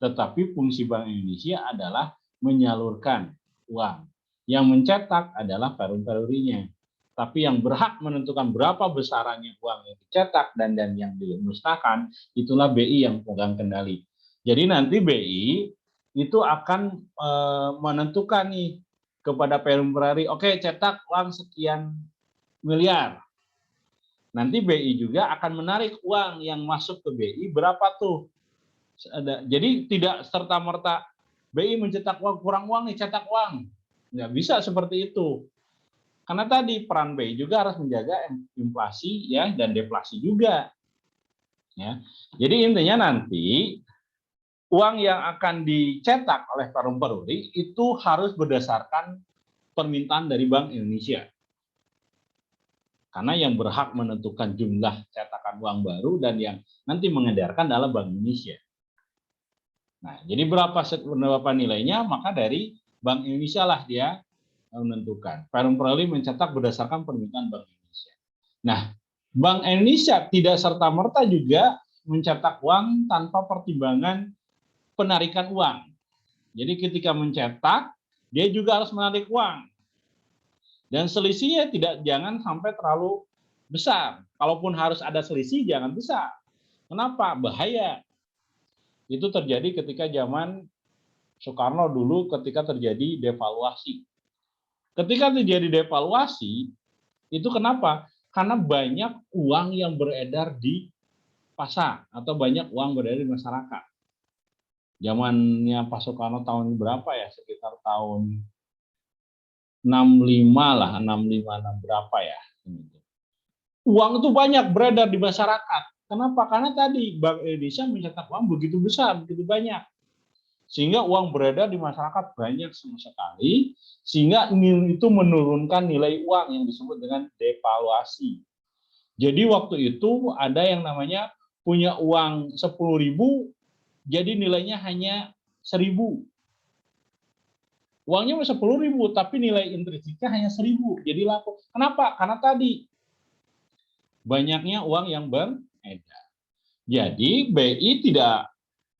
Tetapi fungsi Bank Indonesia adalah menyalurkan uang. Yang mencetak adalah perum-perurinya. Tapi yang berhak menentukan berapa besarannya uang yang dicetak dan yang dimusnahkan, itulah BI yang pegang kendali. Jadi nanti BI itu akan menentukan nih kepada perum-peruri, oke cetak uang sekian miliar. Nanti BI juga akan menarik uang yang masuk ke BI berapa tuh. Jadi tidak serta-merta BI mencetak uang, kurang uang nih, cetak uang. Nggak bisa seperti itu. Karena tadi peran BI juga harus menjaga inflasi ya dan deflasi juga. Ya. Jadi intinya nanti uang yang akan dicetak oleh Perum Peruri itu harus berdasarkan permintaan dari Bank Indonesia. Karena yang berhak menentukan jumlah cetakan uang baru dan yang nanti mengedarkan adalah Bank Indonesia. Nah, jadi berapa nilainya, maka dari Bank Indonesia lah dia menentukan. Perum Peruri mencetak berdasarkan permintaan Bank Indonesia. Nah, Bank Indonesia tidak serta-merta juga mencetak uang tanpa pertimbangan penarikan uang. Jadi ketika mencetak, dia juga harus menarik uang. Dan selisihnya jangan sampai terlalu besar. Kalaupun harus ada selisih, jangan besar. Kenapa? Bahaya. Itu terjadi ketika zaman Soekarno dulu ketika terjadi devaluasi. Ketika terjadi devaluasi, itu kenapa? Karena banyak uang yang beredar di pasar atau banyak uang beredar di masyarakat. Zamannya Pak Soekarno tahun berapa ya? Sekitar tahun 65 lah, 65 berapa ya. Uang itu banyak beredar di masyarakat. Kenapa? Karena tadi Bank Indonesia mencetak uang begitu besar, begitu banyak. Sehingga uang beredar di masyarakat banyak sama sekali, sehingga itu menurunkan nilai uang yang disebut dengan devaluasi. Jadi waktu itu ada yang namanya punya uang 10.000, jadi nilainya hanya 1.000. Uangnya 10.000, tapi nilai intrinsiknya hanya 1.000. Jadi laku. Kenapa? Karena tadi banyaknya uang yang beredar. Jadi BI tidak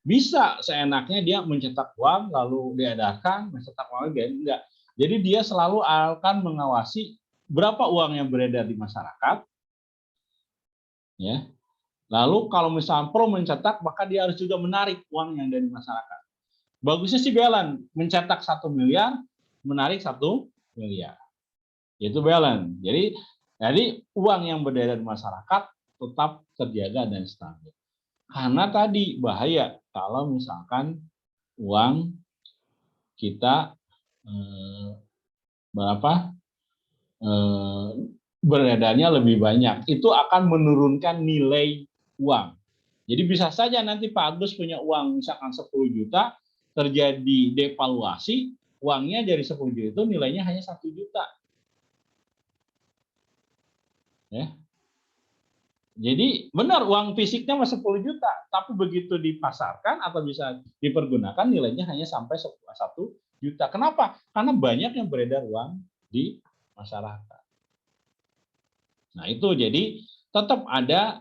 bisa seenaknya dia mencetak uang lalu diedarkan, mencetak uang enggak. Jadi dia selalu akan mengawasi berapa uang yang beredar di masyarakat. Ya. Lalu kalau misalnya pro mencetak, maka dia harus juga menarik uang yang dari masyarakat. Bagusnya sih balance, mencetak 1 miliar, menarik 1 miliar. Itu balance. Jadi uang yang beredar di masyarakat tetap terjaga dan stabil. Karena tadi bahaya kalau misalkan uang kita beredarnya lebih banyak, itu akan menurunkan nilai uang. Jadi bisa saja nanti Pak Agus punya uang misalkan 10 juta, terjadi devaluasi, uangnya dari 10 juta itu nilainya hanya 1 juta. Ya. Jadi benar uang fisiknya masih 10 juta, tapi begitu dipasarkan atau bisa dipergunakan nilainya hanya sampai 1 juta. Kenapa? Karena banyak yang beredar uang di masyarakat. Nah itu jadi tetap ada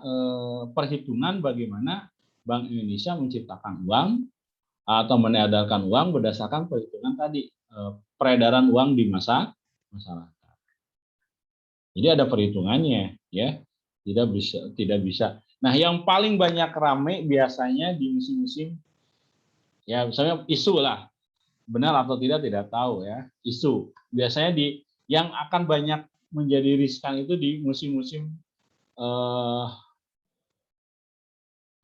perhitungan bagaimana Bank Indonesia menciptakan uang atau menedarkan uang berdasarkan perhitungan tadi peredaran uang di masyarakat. Jadi ada perhitungannya, ya. Tidak bisa. Nah, yang paling banyak rame biasanya di musim-musim ya misalnya isu lah. Benar atau tidak tahu ya. Isu. Biasanya yang akan banyak menjadi riskan itu di musim-musim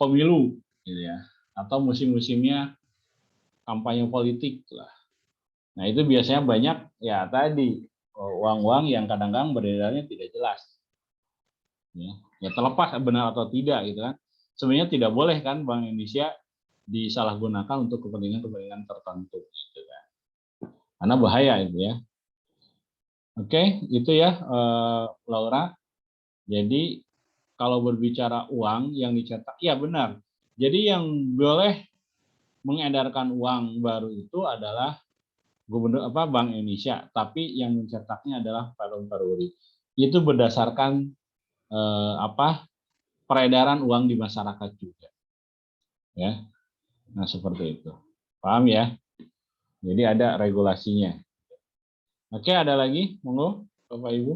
pemilu gitu ya. Atau musim-musimnya kampanye politik lah. Nah, itu biasanya banyak ya tadi uang-uang yang kadang-kadang beredarnya tidak jelas. Ya terlepas benar atau tidak gitu kan. Sebenarnya tidak boleh kan Bank Indonesia disalahgunakan untuk kepentingan tertentu gitu kan. Karena bahaya itu ya. Oke, itu ya Laura. Jadi kalau berbicara uang yang dicetak, ya benar. Jadi yang boleh mengedarkan uang baru itu adalah Bank Indonesia, tapi yang mencetaknya adalah Perum Peruri. Itu berdasarkan peredaran uang di masyarakat juga. Ya. Nah, seperti itu. Paham ya? Jadi ada regulasinya. Oke, ada lagi? Monggo, Bapak Ibu.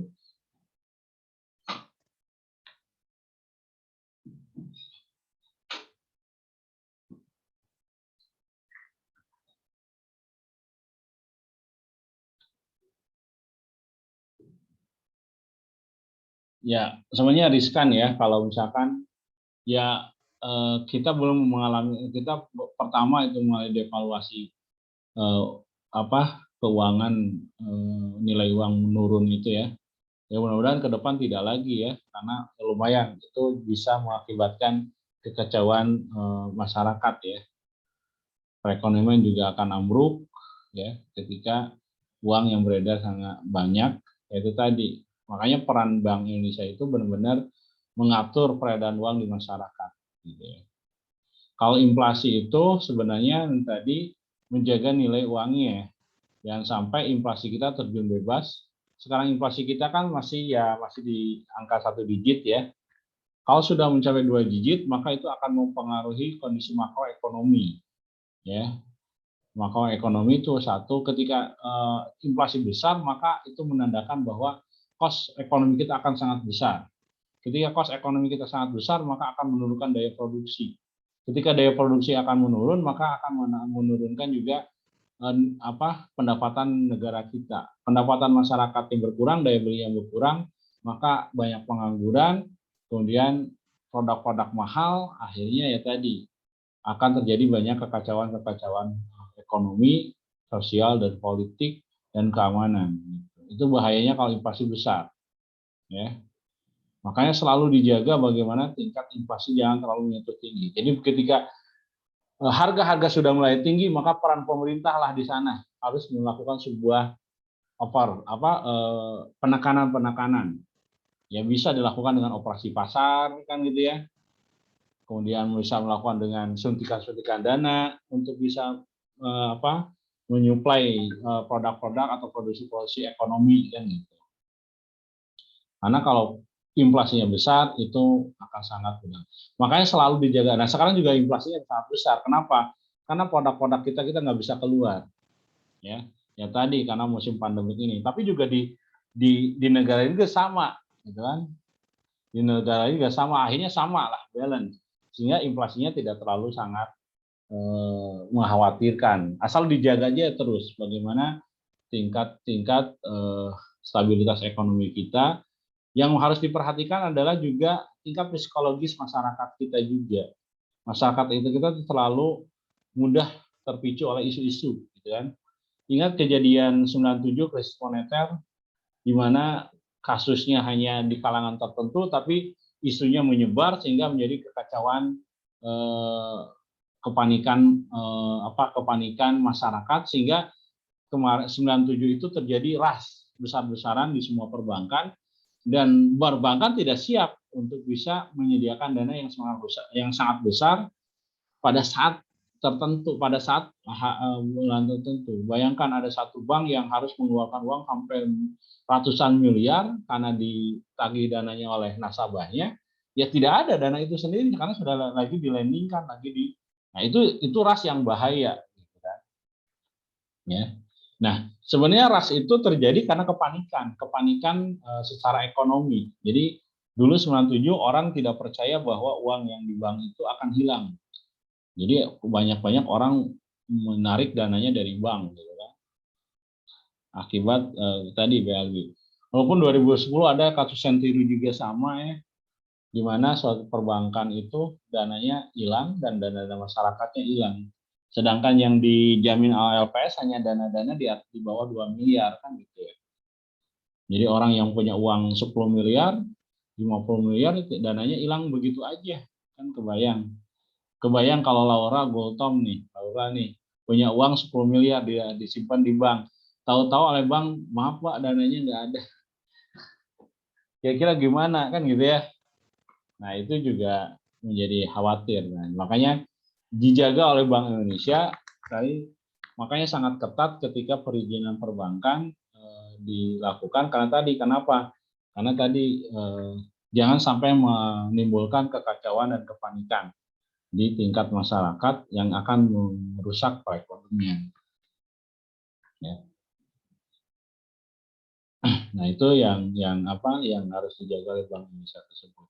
Ya, sebenarnya riskan ya kalau misalkan ya kita belum mengalami, kita pertama itu mulai devaluasi keuangan, nilai uang menurun itu ya. Ya mudah-mudahan ke depan tidak lagi ya, karena lumayan itu bisa mengakibatkan kekacauan masyarakat ya. perekonomian juga akan ambruk ya ketika uang yang beredar sangat banyak. Itu tadi, makanya peran Bank Indonesia itu benar-benar mengatur peredaran uang di masyarakat. Gitu ya. Kalau inflasi itu sebenarnya tadi menjaga nilai uangnya, jangan sampai inflasi kita terjun bebas. Sekarang inflasi kita kan masih di angka 1 digit ya. Kalau sudah mencapai 2 digit, maka itu akan mempengaruhi kondisi makroekonomi. Ya, makroekonomi itu satu, ketika inflasi besar, maka itu menandakan bahwa kos ekonomi kita akan sangat besar. Ketika kos ekonomi kita sangat besar, maka akan menurunkan daya produksi. Ketika daya produksi akan menurun, maka akan menurunkan juga pendapatan negara kita. Pendapatan masyarakat yang berkurang, daya beli yang berkurang, maka banyak pengangguran, kemudian produk-produk mahal, akhirnya ya tadi akan terjadi banyak kekacauan-kekacauan ekonomi, sosial, dan politik, dan keamanan. Itu bahayanya kalau inflasi besar. Ya. Makanya selalu dijaga bagaimana tingkat inflasi jangan terlalu menyentuh tinggi. Jadi ketika harga-harga sudah mulai tinggi, maka peran pemerintah lah di sana harus melakukan sebuah penekanan-penekanan. Ya bisa dilakukan dengan operasi pasar kan gitu ya. Kemudian bisa melakukan dengan suntikan-suntikan dana untuk bisa menyuplai produk-produk atau produksi-produksi ekonomi kan gitu. Karena kalau inflasinya besar itu akan sangat benar. Makanya selalu dijaga. Nah sekarang juga inflasinya sangat besar. Kenapa? Karena produk-produk kita nggak bisa keluar. Ya tadi karena musim pandemi ini. Tapi juga di negara ini juga sama, gitu kan? Di negara ini juga sama. Akhirnya sama lah, balance. Sehingga inflasinya tidak terlalu sangat mengkhawatirkan. Asal dijaga aja terus bagaimana tingkat stabilitas ekonomi kita. Yang harus diperhatikan adalah juga tingkat psikologis masyarakat kita juga. Masyarakat itu kita terlalu mudah terpicu oleh isu-isu, gitu kan. Ingat kejadian 97 krisis moneter, di mana kasusnya hanya di kalangan tertentu, tapi isunya menyebar sehingga menjadi kekacauan, kepanikan masyarakat, sehingga kemarin 97 itu terjadi rush besar-besaran di semua perbankan. Dan perbankan tidak siap untuk bisa menyediakan dana yang sangat besar pada saat tertentu, pada saat bulan tertentu. Bayangkan ada satu bank yang harus mengeluarkan uang sampai ratusan miliar karena ditagih dananya oleh nasabahnya. Ya tidak ada dana itu sendiri karena sudah lagi dilendingkan lagi Nah itu ras yang bahaya. Ya. Nah, sebenarnya ras itu terjadi karena kepanikan secara ekonomi. Jadi dulu 97 orang tidak percaya bahwa uang yang di bank itu akan hilang. Jadi banyak orang menarik dananya dari bank, gitu kan. Akibat tadi BLB. Walaupun 2010 ada kasus Senturi juga sama ya, di mana suatu perbankan itu dananya hilang dan dana masyarakatnya hilang. Sedangkan yang dijamin oleh LPS hanya dana-dana di bawah 2 miliar kan gitu ya. Jadi orang yang punya uang 10 miliar, 50 miliar dananya hilang begitu aja. Kan kebayang kalau Laura Gultom Laura punya uang 10 miliar dia disimpan di bank. Tahu-tahu oleh bank, maaf Pak dananya nggak ada. Kira-kira gimana kan gitu ya. Nah itu juga menjadi khawatir. Nah, makanya dijaga oleh Bank Indonesia, makanya sangat ketat ketika perizinan perbankan dilakukan. Kenapa? Karena tadi jangan sampai menimbulkan kekacauan dan kepanikan di tingkat masyarakat yang akan merusak perekonomian. Ya. Nah itu yang harus dijaga oleh Bank Indonesia tersebut.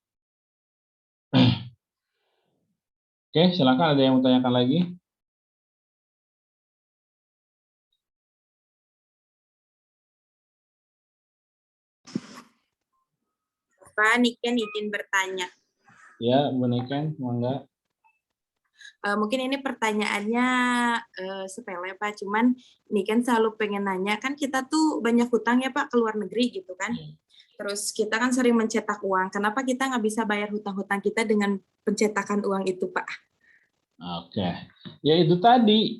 Oke, silakan ada yang mau tanyakan lagi? Pak, Niken izin bertanya. Ya, Bu Niken, monggo. Mungkin ini pertanyaannya sepele Pak, cuman Niken selalu pengen nanya, kan kita tuh banyak hutang ya Pak ke luar negeri gitu kan. Terus kita kan sering mencetak uang, kenapa kita nggak bisa bayar hutang-hutang kita dengan pencetakan uang itu Pak? Oke, ya itu tadi.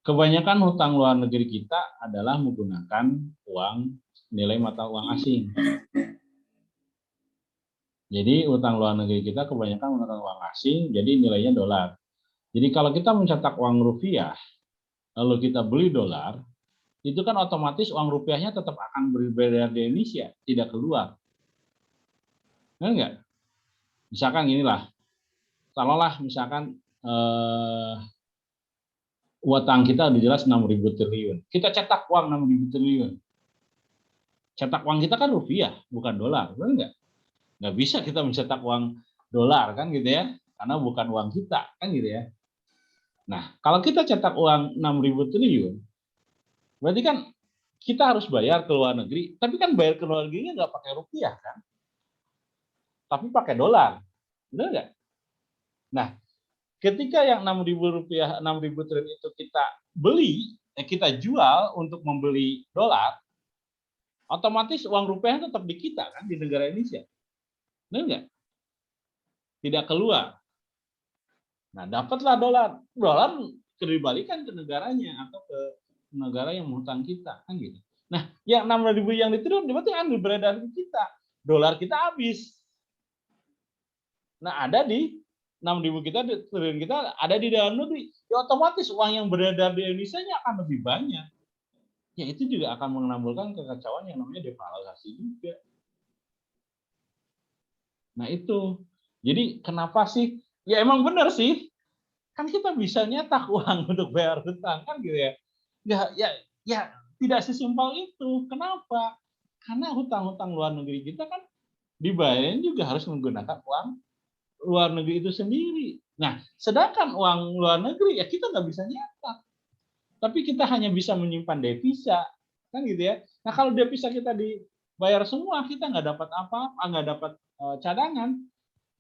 Kebanyakan hutang luar negeri kita adalah menggunakan uang nilai mata uang asing. Jadi hutang luar negeri kita kebanyakan menggunakan uang asing, jadi nilainya dolar. Jadi kalau kita mencetak uang rupiah, lalu kita beli dolar, itu kan otomatis uang rupiahnya tetap akan beredar di Indonesia, tidak keluar. Enggak? Misalkan inilah, taruhlah misalkan utang kita udah jelas 6.000 triliun. Kita cetak uang 6.000 triliun. Cetak uang kita kan rupiah, bukan dolar, benar nggak? Nggak bisa kita mencetak uang dolar kan gitu ya, karena bukan uang kita kan gitu ya. Nah, kalau kita cetak uang 6.000 triliun, berarti kan kita harus bayar ke luar negeri, tapi kan bayar ke luar negerinya nggak pakai rupiah kan, tapi pakai dolar, benar nggak? Nah, ketika yang 6.000 rupiah, 6.000 triliun itu kita beli, kita jual untuk membeli dolar, otomatis uang rupiah tetap di kita kan, di negara Indonesia. Benar nggak? Tidak keluar. Nah, dapatlah dolar. Dolar dibalikan ke negaranya atau ke negara yang menghutang kita kan gitu. Nah, yang 6.000 yang ditiru berarti kan beredar di kita. Dolar kita habis. Nah, ada di 6.000 kita, triliun kita ada di dalam negeri. Ya otomatis uang yang beredar di Indonesia akan lebih banyak. Ya itu juga akan menimbulkan kekacauan yang namanya devaluasi juga. Nah itu. Jadi kenapa sih? Ya emang benar sih. Kan kita bisa nyetak uang untuk bayar hutang kan gitu ya. Ya tidak sesimpel itu. Kenapa? Karena hutang-hutang luar negeri kita kan dibayarin juga harus menggunakan uang luar negeri itu sendiri. Nah, sedangkan uang luar negeri ya kita nggak bisa nyetak. Tapi kita hanya bisa menyimpan devisa, kan gitu ya. Nah, kalau devisa kita dibayar semua, kita nggak dapat apa-apa, nggak dapat cadangan,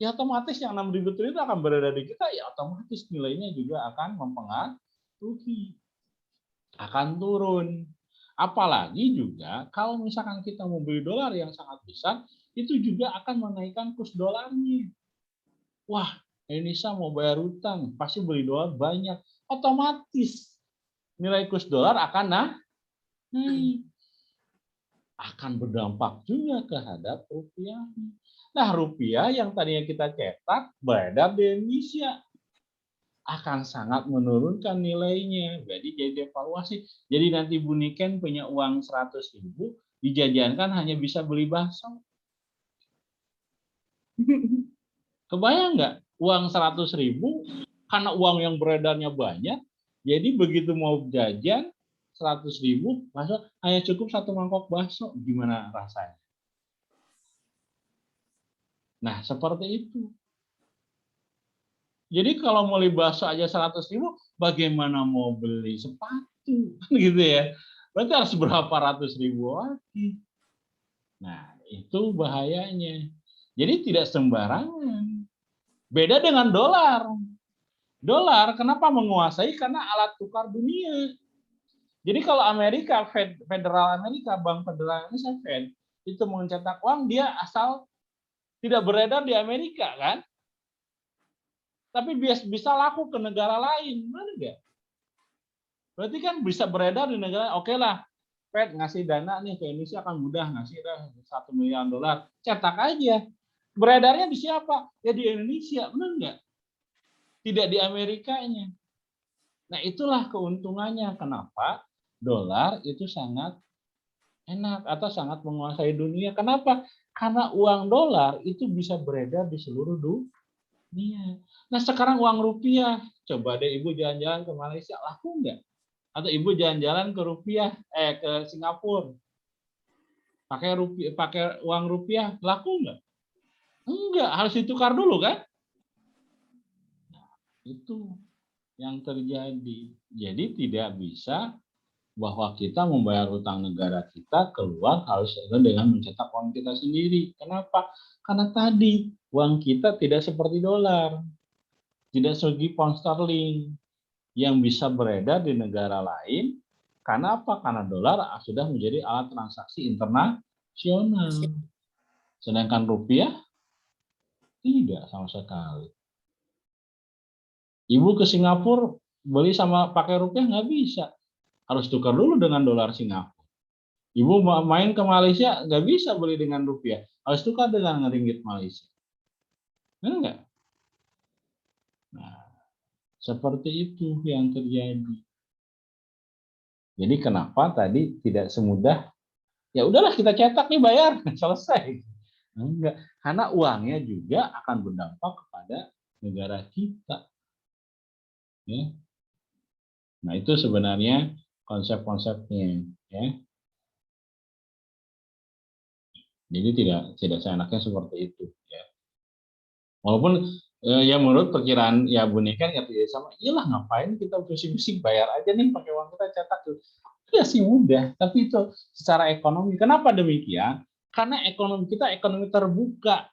ya otomatis yang 6.000 triliun itu akan berada di kita, ya otomatis nilainya juga akan mempengaruhi, akan turun. Apalagi juga kalau misalkan kita mau beli dolar yang sangat besar, itu juga akan menaikkan kurs dolarnya. Wah, Indonesia mau bayar hutang, pasti beli dolar banyak. Otomatis nilai kurs dolar akan akan berdampak juga terhadap rupiah. Nah, rupiah yang tadinya kita cetak beredar di Indonesia akan sangat menurunkan nilainya. Jadi devaluasi. Jadi nanti Bu Niken punya uang 100.000 dijajankan hanya bisa beli bakso. Kebayang nggak? Uang 100.000 karena uang yang beredarnya banyak, jadi begitu mau jajan 100.000 bakso hanya cukup 1 mangkok bakso, gimana rasanya? Nah seperti itu. Jadi kalau mau beli bakso aja 100.000, bagaimana mau beli sepatu, gitu ya? Berarti harus berapa ratus ribu lagi. Nah itu bahayanya. Jadi tidak sembarangan. Beda dengan dolar. Dolar kenapa menguasai? Karena alat tukar dunia. Jadi kalau Amerika, Federal Amerika, Bank Federal Indonesia, Fed, itu mencetak uang, dia asal tidak beredar di Amerika, kan? Tapi bisa laku ke negara lain, mana enggak? Berarti kan bisa beredar di negara, oke lah, Fed ngasih dana nih ke Indonesia akan mudah, ngasih $1 miliar, cetak aja. Beredarnya di siapa? Ya di Indonesia, benar enggak? Tidak di Amerikanya. Nah itulah keuntungannya. Kenapa dolar itu sangat enak atau sangat menguasai dunia. Kenapa? Karena uang dolar itu bisa beredar di seluruh dunia. Nah sekarang uang rupiah, coba deh Ibu jalan-jalan ke Malaysia, laku nggak? Atau Ibu jalan-jalan ke Singapura, pakai uang rupiah, laku nggak? Enggak, harus ditukar dulu kan? Nah, itu yang terjadi. Jadi tidak bisa bahwa kita membayar hutang negara kita keluar harus dengan mencetak uang kita sendiri. Kenapa? Karena tadi uang kita tidak seperti dolar, tidak seperti pound sterling yang bisa beredar di negara lain. Karena apa? Karena dolar sudah menjadi alat transaksi internasional. Sedangkan rupiah tidak sama sekali. Ibu ke Singapura beli sama pakai rupiah nggak bisa, harus tukar dulu dengan dolar Singapura. Ibu main ke Malaysia nggak bisa beli dengan rupiah, harus tukar dengan ringgit Malaysia. Benar nggak? Nah, seperti itu yang terjadi. Jadi kenapa tadi tidak semudah ya udahlah kita cetak nih bayar selesai. Enggak, karena uangnya juga akan berdampak kepada negara kita. Ya. Nah itu sebenarnya konsep-konsepnya. Ya. Jadi tidak seenaknya seperti itu. Ya. Walaupun ya menurut perkiraan ya Bu Nika ya sama, iyalah ngapain kita bisik-bisik bayar aja nih pakai uang kita cetak tuh. Ya sih mudah, tapi itu secara ekonomi. Kenapa demikian? Karena ekonomi kita ekonomi terbuka.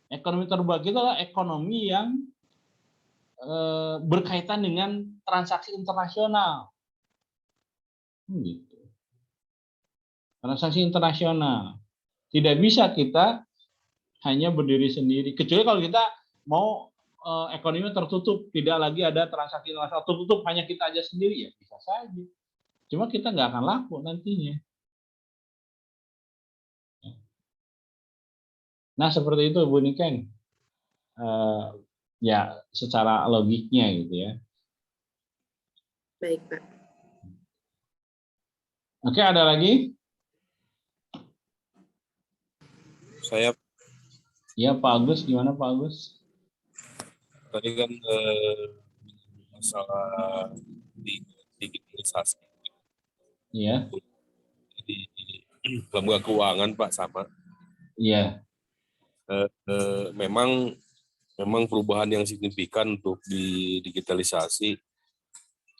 Ekonomi terbuka itu adalah ekonomi yang berkaitan dengan transaksi internasional. Gitu. Transaksi internasional. Tidak bisa kita hanya berdiri sendiri. Kecuali kalau kita mau ekonomi tertutup, tidak lagi ada transaksi internasional, tertutup hanya kita aja sendiri, ya bisa saja. Cuma kita nggak akan laku nantinya. Nah seperti itu Bu Niken. Ya secara logiknya gitu ya. Baik, Pak. Oke, ada lagi? Saya Ya Pak Agus, gimana Pak Agus? tadi kan masalah digitalisasi Iya. di lembaga keuangan Pak sama. Iya. Memang perubahan yang signifikan untuk di digitalisasi.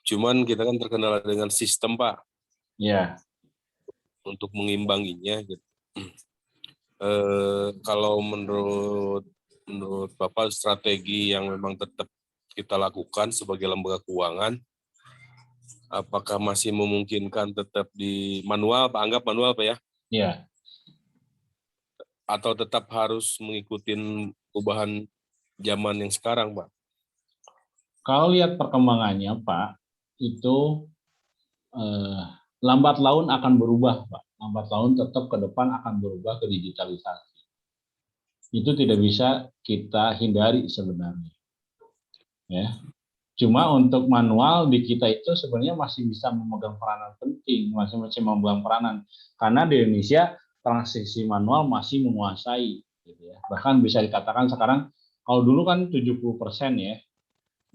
Cuman kita kan terkendala dengan sistem Pak. Iya. Untuk mengimbanginya. Gitu. Kalau menurut Bapak strategi yang memang tetap kita lakukan sebagai lembaga keuangan, apakah masih memungkinkan tetap di manual, Pak? Anggap manual, Pak ya? Iya. Atau tetap harus mengikuti perubahan zaman yang sekarang, Pak? Kalau lihat perkembangannya Pak, itu lambat laun akan berubah Pak. Lambat laun tetap ke depan akan berubah ke digitalisasi. Itu tidak bisa kita hindari sebenarnya. Ya. Cuma untuk manual di kita itu sebenarnya masih bisa memegang peranan penting, masih memegang peranan. Karena di Indonesia transisi manual masih menguasai. Gitu ya. Bahkan bisa dikatakan sekarang, kalau dulu kan 70% ya.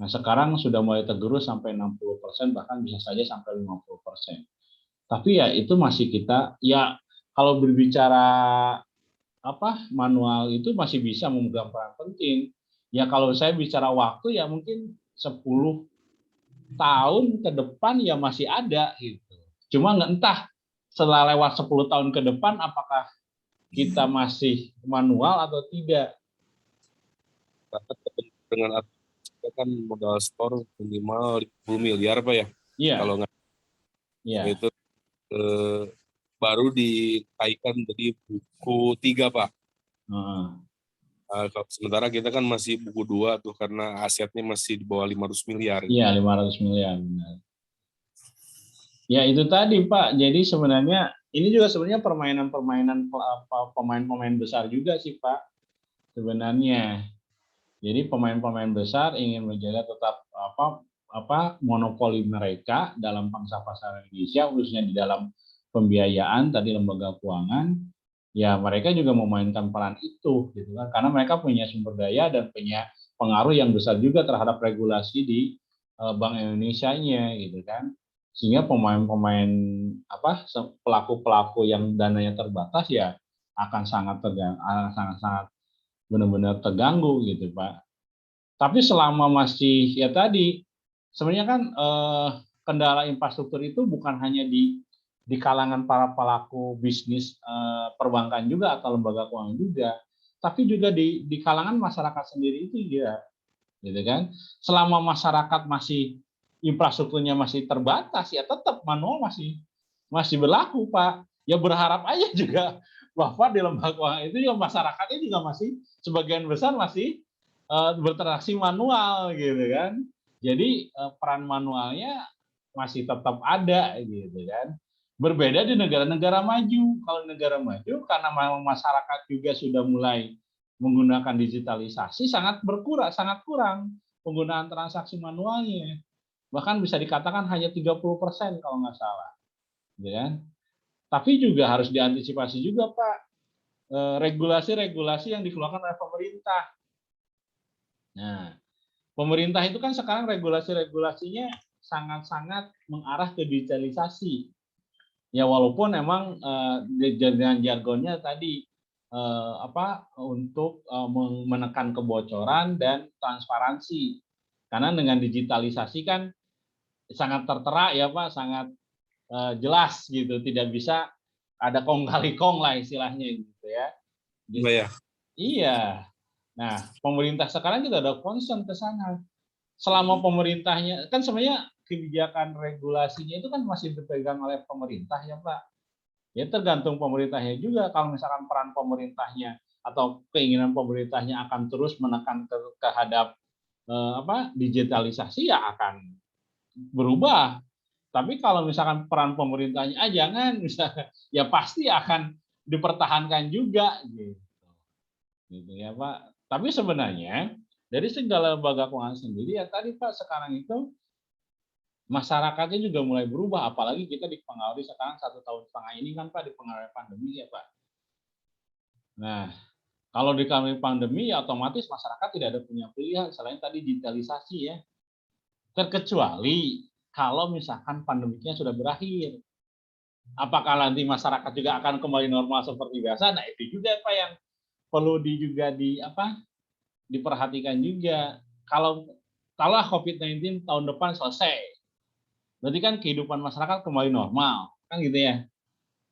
Nah sekarang sudah mulai tergerus sampai 60%, bahkan bisa saja sampai 50%. Tapi ya itu masih kita, ya kalau berbicara manual itu masih bisa memegang peran penting. Ya kalau saya bicara waktu ya mungkin 10 tahun ke depan ya masih ada gitu. Cuma entah setelah lewat 10 tahun ke depan apakah kita masih manual atau tidak. Dengan kan modal store minimal 50 miliar Pak ya? Iya. Kalau nggak ya. itu baru dikaitkan jadi buku 3 Pak. Sementara kita kan masih buku 2 tuh karena asetnya masih di bawah 500 miliar. Iya, 500 miliar benar. Ya itu tadi Pak. Jadi sebenarnya ini juga sebenarnya permainan-permainan pemain-pemain besar juga sih Pak. Sebenarnya. Jadi pemain-pemain besar ingin menjaga tetap monopoli mereka dalam pangsa pasar Indonesia, khususnya di dalam pembiayaan tadi lembaga keuangan. Ya mereka juga memainkan peran itu, gitu kan? Karena mereka punya sumber daya dan punya pengaruh yang besar juga terhadap regulasi di Bank Indonesia-nya, gitu kan? Sehingga pemain-pemain pelaku-pelaku yang dananya terbatas ya akan sangat benar-benar terganggu gitu Pak. Tapi selama masih ya tadi sebenarnya kan kendala infrastruktur itu bukan hanya di kalangan para pelaku bisnis perbankan juga atau lembaga keuangan juga, tapi juga di kalangan masyarakat sendiri itu juga, gitu kan. Selama masyarakat masih infrastrukturnya masih terbatas ya tetap manual masih berlaku Pak. Ya berharap aja juga bahwa di lembaga keuangan itu juga masyarakatnya juga masih sebagian besar masih bertransaksi manual gitu kan. Jadi peran manualnya masih tetap ada gitu kan. Berbeda di negara-negara maju. Kalau negara maju karena masyarakat juga sudah mulai menggunakan digitalisasi sangat kurang penggunaan transaksi manualnya. Bahkan bisa dikatakan hanya 30% kalau nggak salah. Gitu kan. Tapi juga harus diantisipasi juga Pak regulasi-regulasi yang dikeluarkan oleh pemerintah. Nah, pemerintah itu kan sekarang regulasi-regulasinya sangat-sangat mengarah ke digitalisasi. Ya walaupun emang dengan jargonnya tadi untuk menekan kebocoran dan transparansi. Karena dengan digitalisasi kan sangat tertera ya Pak, sangat jelas gitu, tidak bisa ada kong kali kong lah istilahnya gitu ya. Iya. Iya. Nah, pemerintah sekarang juga ada concern ke sana. Selama pemerintahnya, kan sebenarnya kebijakan regulasinya itu kan masih dipegang oleh pemerintah ya Pak. Ya tergantung pemerintahnya juga. Kalau misalkan peran pemerintahnya atau keinginan pemerintahnya akan terus menekan terhadap digitalisasi ya akan berubah. Tapi kalau misalkan peran pemerintahnya jangan, misalnya, ya pasti akan dipertahankan juga gitu ya Pak. Tapi sebenarnya dari segala lembaga keuangan sendiri ya tadi Pak, sekarang itu masyarakatnya juga mulai berubah, apalagi kita dipengaruhi sekarang 1,5 tahun ini kan Pak dipengaruhi pandemi ya Pak. Nah, kalau dipengaruhi pandemi ya otomatis masyarakat tidak ada punya pilihan selain tadi digitalisasi ya. Terkecuali kalau misalkan pandeminya sudah berakhir. Apakah nanti masyarakat juga akan kembali normal seperti biasa? Nah, itu juga Pak yang perlu diperhatikan juga. Kalau COVID-19 tahun depan selesai, berarti kan kehidupan masyarakat kembali normal, kan gitu ya.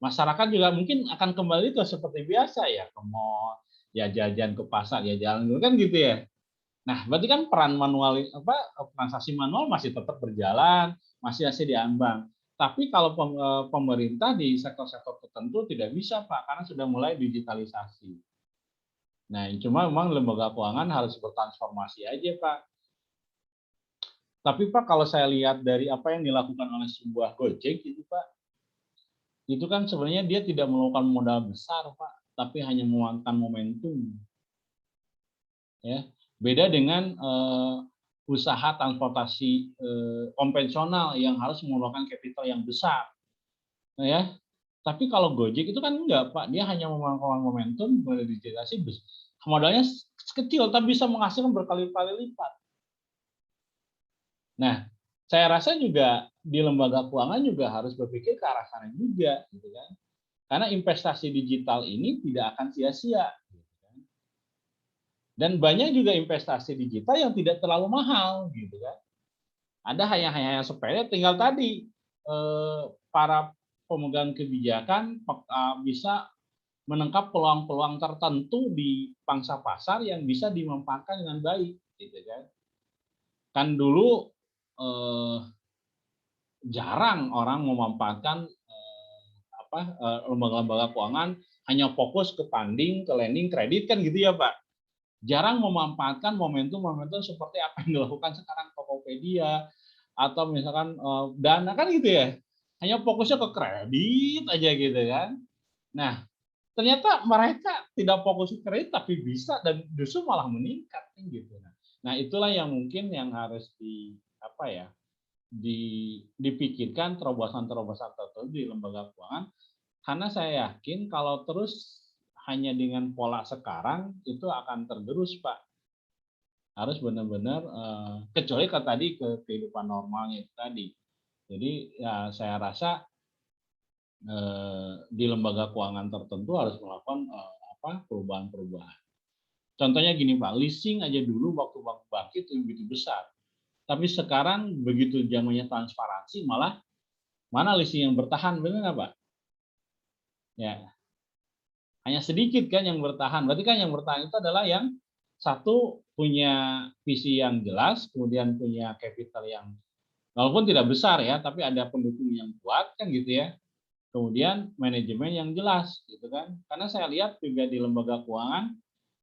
Masyarakat juga mungkin akan kembali ke seperti biasa ya, ke mall, ya jajan ke pasar, ya jalan kan gitu ya. Nah, berarti kan peran manual transaksi manual masih tetap berjalan, masih diambang. Tapi kalau pemerintah di sektor-sektor tertentu tidak bisa Pak, karena sudah mulai digitalisasi. Nah, cuma memang lembaga keuangan harus bertransformasi aja Pak. Tapi Pak, kalau saya lihat dari apa yang dilakukan oleh sebuah Gojek itu Pak, itu kan sebenarnya dia tidak melakukan modal besar Pak, tapi hanya memanfaatkan momentum. Ya, beda dengan usaha transportasi konvensional yang harus mengeluarkan kapital yang besar. Nah, ya, tapi kalau Gojek itu kan enggak Pak, dia hanya memanfaatkan momentum, mulai digitalisasi, modalnya kecil tapi bisa menghasilkan berkali-kali lipat. Nah, saya rasa juga di lembaga keuangan juga harus berpikir ke arah sana juga, gitu kan? Karena investasi digital ini tidak akan sia-sia. Gitu kan? Dan banyak juga investasi digital yang tidak terlalu mahal, gitu kan? Ada hanya sepele, tinggal tadi para pemegang kebijakan bisa menangkap peluang-peluang tertentu di pangsa pasar yang bisa dimanfaatkan dengan baik, gitu kan? Kan dulu jarang orang memanfaatkan lembaga-lembaga keuangan hanya fokus ke funding, ke lending, kredit kan gitu ya Pak. Jarang memanfaatkan momentum-momentum seperti apa yang dilakukan sekarang Tokopedia atau misalkan Dana kan gitu ya. Hanya fokusnya ke kredit aja gitu kan. Nah, ternyata mereka tidak fokus ke kredit tapi bisa dan justru malah meningkat kan gitu. Nah, itulah yang mungkin yang harus dipikirkan terobosan-terobosan tertentu di lembaga keuangan, karena saya yakin kalau terus hanya dengan pola sekarang itu akan tergerus Pak. Harus benar-benar kecuali tadi ke kehidupan normalnya itu tadi. Jadi ya saya rasa di lembaga keuangan tertentu harus melakukan perubahan-perubahan. Contohnya gini Pak, leasing aja dulu waktu bank bangkit itu begitu besar. Tapi sekarang begitu zamannya transparansi malah mana leasing yang bertahan, benar nggak Pak? Ya, hanya sedikit kan yang bertahan. Berarti kan yang bertahan itu adalah yang satu punya visi yang jelas, kemudian punya capital yang walaupun tidak besar ya, tapi ada pendukung yang kuat kan gitu ya. Kemudian manajemen yang jelas gitu kan. Karena saya lihat juga di lembaga keuangan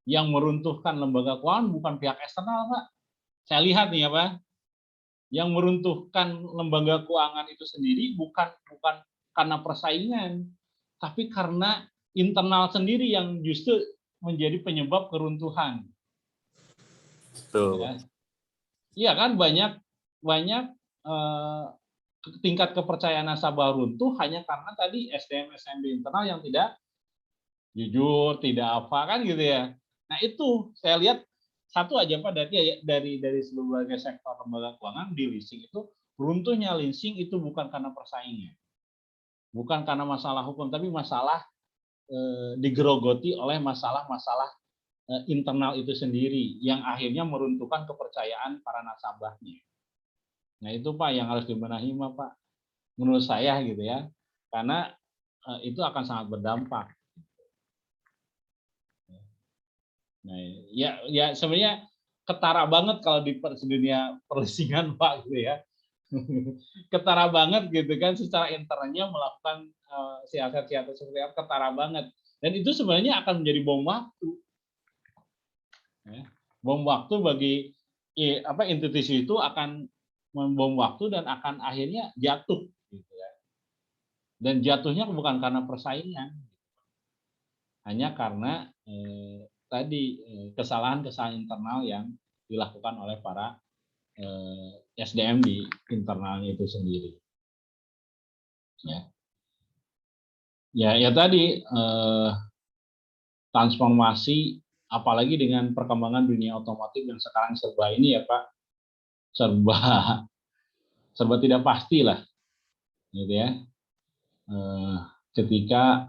yang meruntuhkan lembaga keuangan bukan pihak eksternal, Pak. Saya lihat nih ya, Pak, yang meruntuhkan lembaga keuangan itu sendiri bukan karena persaingan, tapi karena internal sendiri yang justru menjadi penyebab keruntuhan. Betul. Ya. Iya kan, banyak tingkat kepercayaan nasabah runtuh hanya karena tadi SDM internal yang tidak jujur, tidak apa kan gitu ya. Nah itu saya lihat satu aja Pak dari berbagai sektor lembaga keuangan di leasing itu runtuhnya leasing itu bukan karena persaingan, bukan karena masalah hukum, tapi masalah digerogoti oleh masalah-masalah internal itu sendiri yang akhirnya meruntuhkan kepercayaan para nasabahnya. Nah itu Pak yang harus dibenahi Pak, menurut saya gitu ya, karena itu akan sangat berdampak. Nah, ya sebenarnya ketara banget kalau di dunia perleasingan Pak gitu ya. Ketara banget gitu kan secara internalnya melakukan siasat-siasat seperti apa, ketara banget. Dan itu sebenarnya akan menjadi bom waktu. Ya. Bom waktu bagi institusi itu akan membom waktu dan akan akhirnya jatuh gitu ya. Dan jatuhnya bukan karena persaingan. Hanya karena tadi kesalahan-kesalahan internal yang dilakukan oleh para SDM di internalnya itu sendiri. Ya tadi transformasi, apalagi dengan perkembangan dunia otomotif yang sekarang serba ini ya Pak, serba tidak pasti lah, gitu ya. Ketika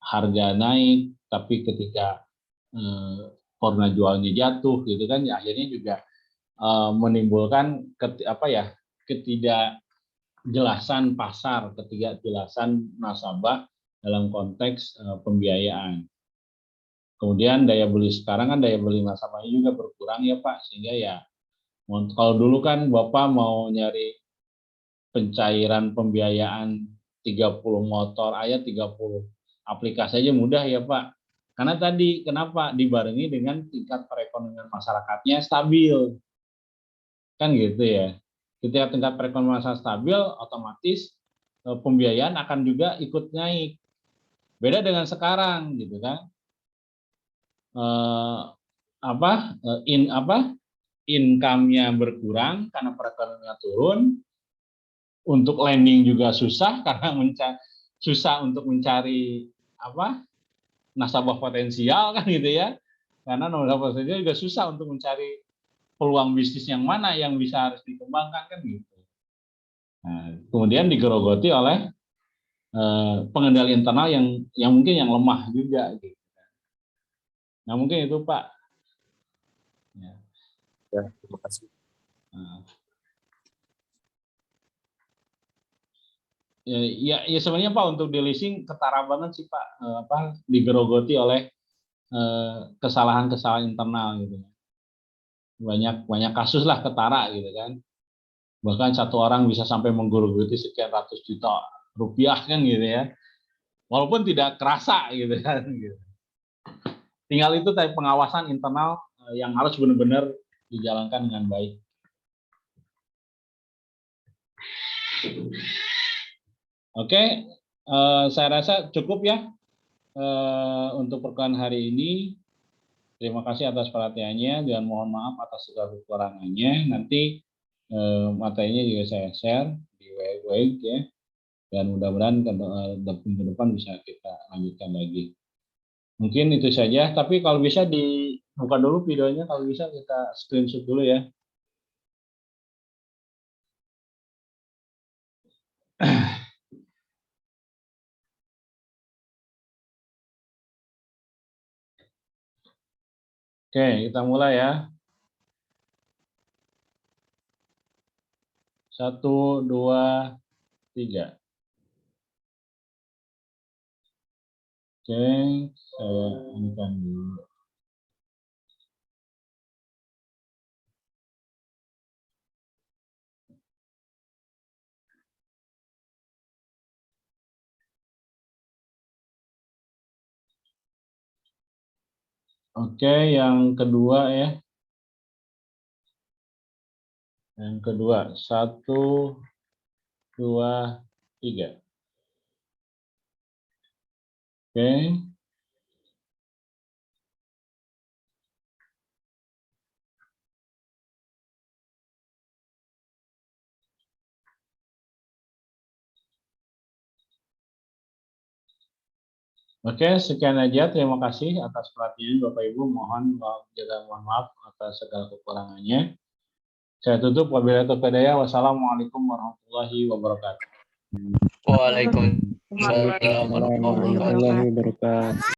harga naik, tapi ketika forma jualnya jatuh, gitu kan, ya akhirnya juga menimbulkan ketidakjelasan pasar, ketidakjelasan nasabah dalam konteks pembiayaan. Kemudian daya beli sekarang kan daya beli nasabahnya juga berkurang ya Pak, sehingga ya kalau dulu kan Bapak mau nyari pencairan pembiayaan 30 motor aja 30 aplikasi aja mudah ya Pak. Karena tadi kenapa dibarengi dengan tingkat perekonomian masyarakatnya stabil. Kan gitu ya. Ketika tingkat perekonomian masyarakat stabil, otomatis pembiayaan akan juga ikut naik. Beda dengan sekarang gitu kan. Income-nya berkurang karena perekonomian turun, untuk lending juga susah karena susah untuk mencari nasabah potensial kan gitu ya, karena nasabah potensial juga susah untuk mencari peluang bisnis yang mana yang bisa harus dikembangkan kan gitu. Nah, kemudian digerogoti oleh pengendali internal yang mungkin yang lemah juga gitu. Nah mungkin itu Pak. Ya, terima kasih. Ya sebenarnya Pak untuk di leasing ketara banget sih Pak, digerogoti oleh kesalahan-kesalahan internal gitu. Banyak kasus lah ketara gitu kan. Bahkan satu orang bisa sampai menggerogoti sekian ratus juta rupiah kan gitu ya. Walaupun tidak kerasa gitu kan. Gitu. Tinggal itu tadi pengawasan internal yang harus benar-benar dijalankan dengan baik. Oke, saya rasa cukup ya untuk perkuliahan hari ini. Terima kasih atas perhatiannya dan mohon maaf atas segala kekurangannya. Nanti materinya juga saya share di web ya. Dan mudah-mudahan ke depan bisa kita lanjutkan lagi. Mungkin itu saja, tapi kalau bisa dibuka dulu videonya, kalau bisa kita screenshot dulu ya. Oke, kita mulai ya. 1, 2, 3. Oke, saya inikan dulu. Oke, yang kedua ya. Yang kedua, 1, 2, 3. Oke. Oke, sekian aja. Terima kasih atas perhatian Bapak Ibu. Mohon maaf atas segala kekurangannya. Saya tutup. Wabillahi taufiq wal hidayah. Wassalamualaikum warahmatullahi wabarakatuh. Waalaikumsalam warahmatullahi wabarakatuh.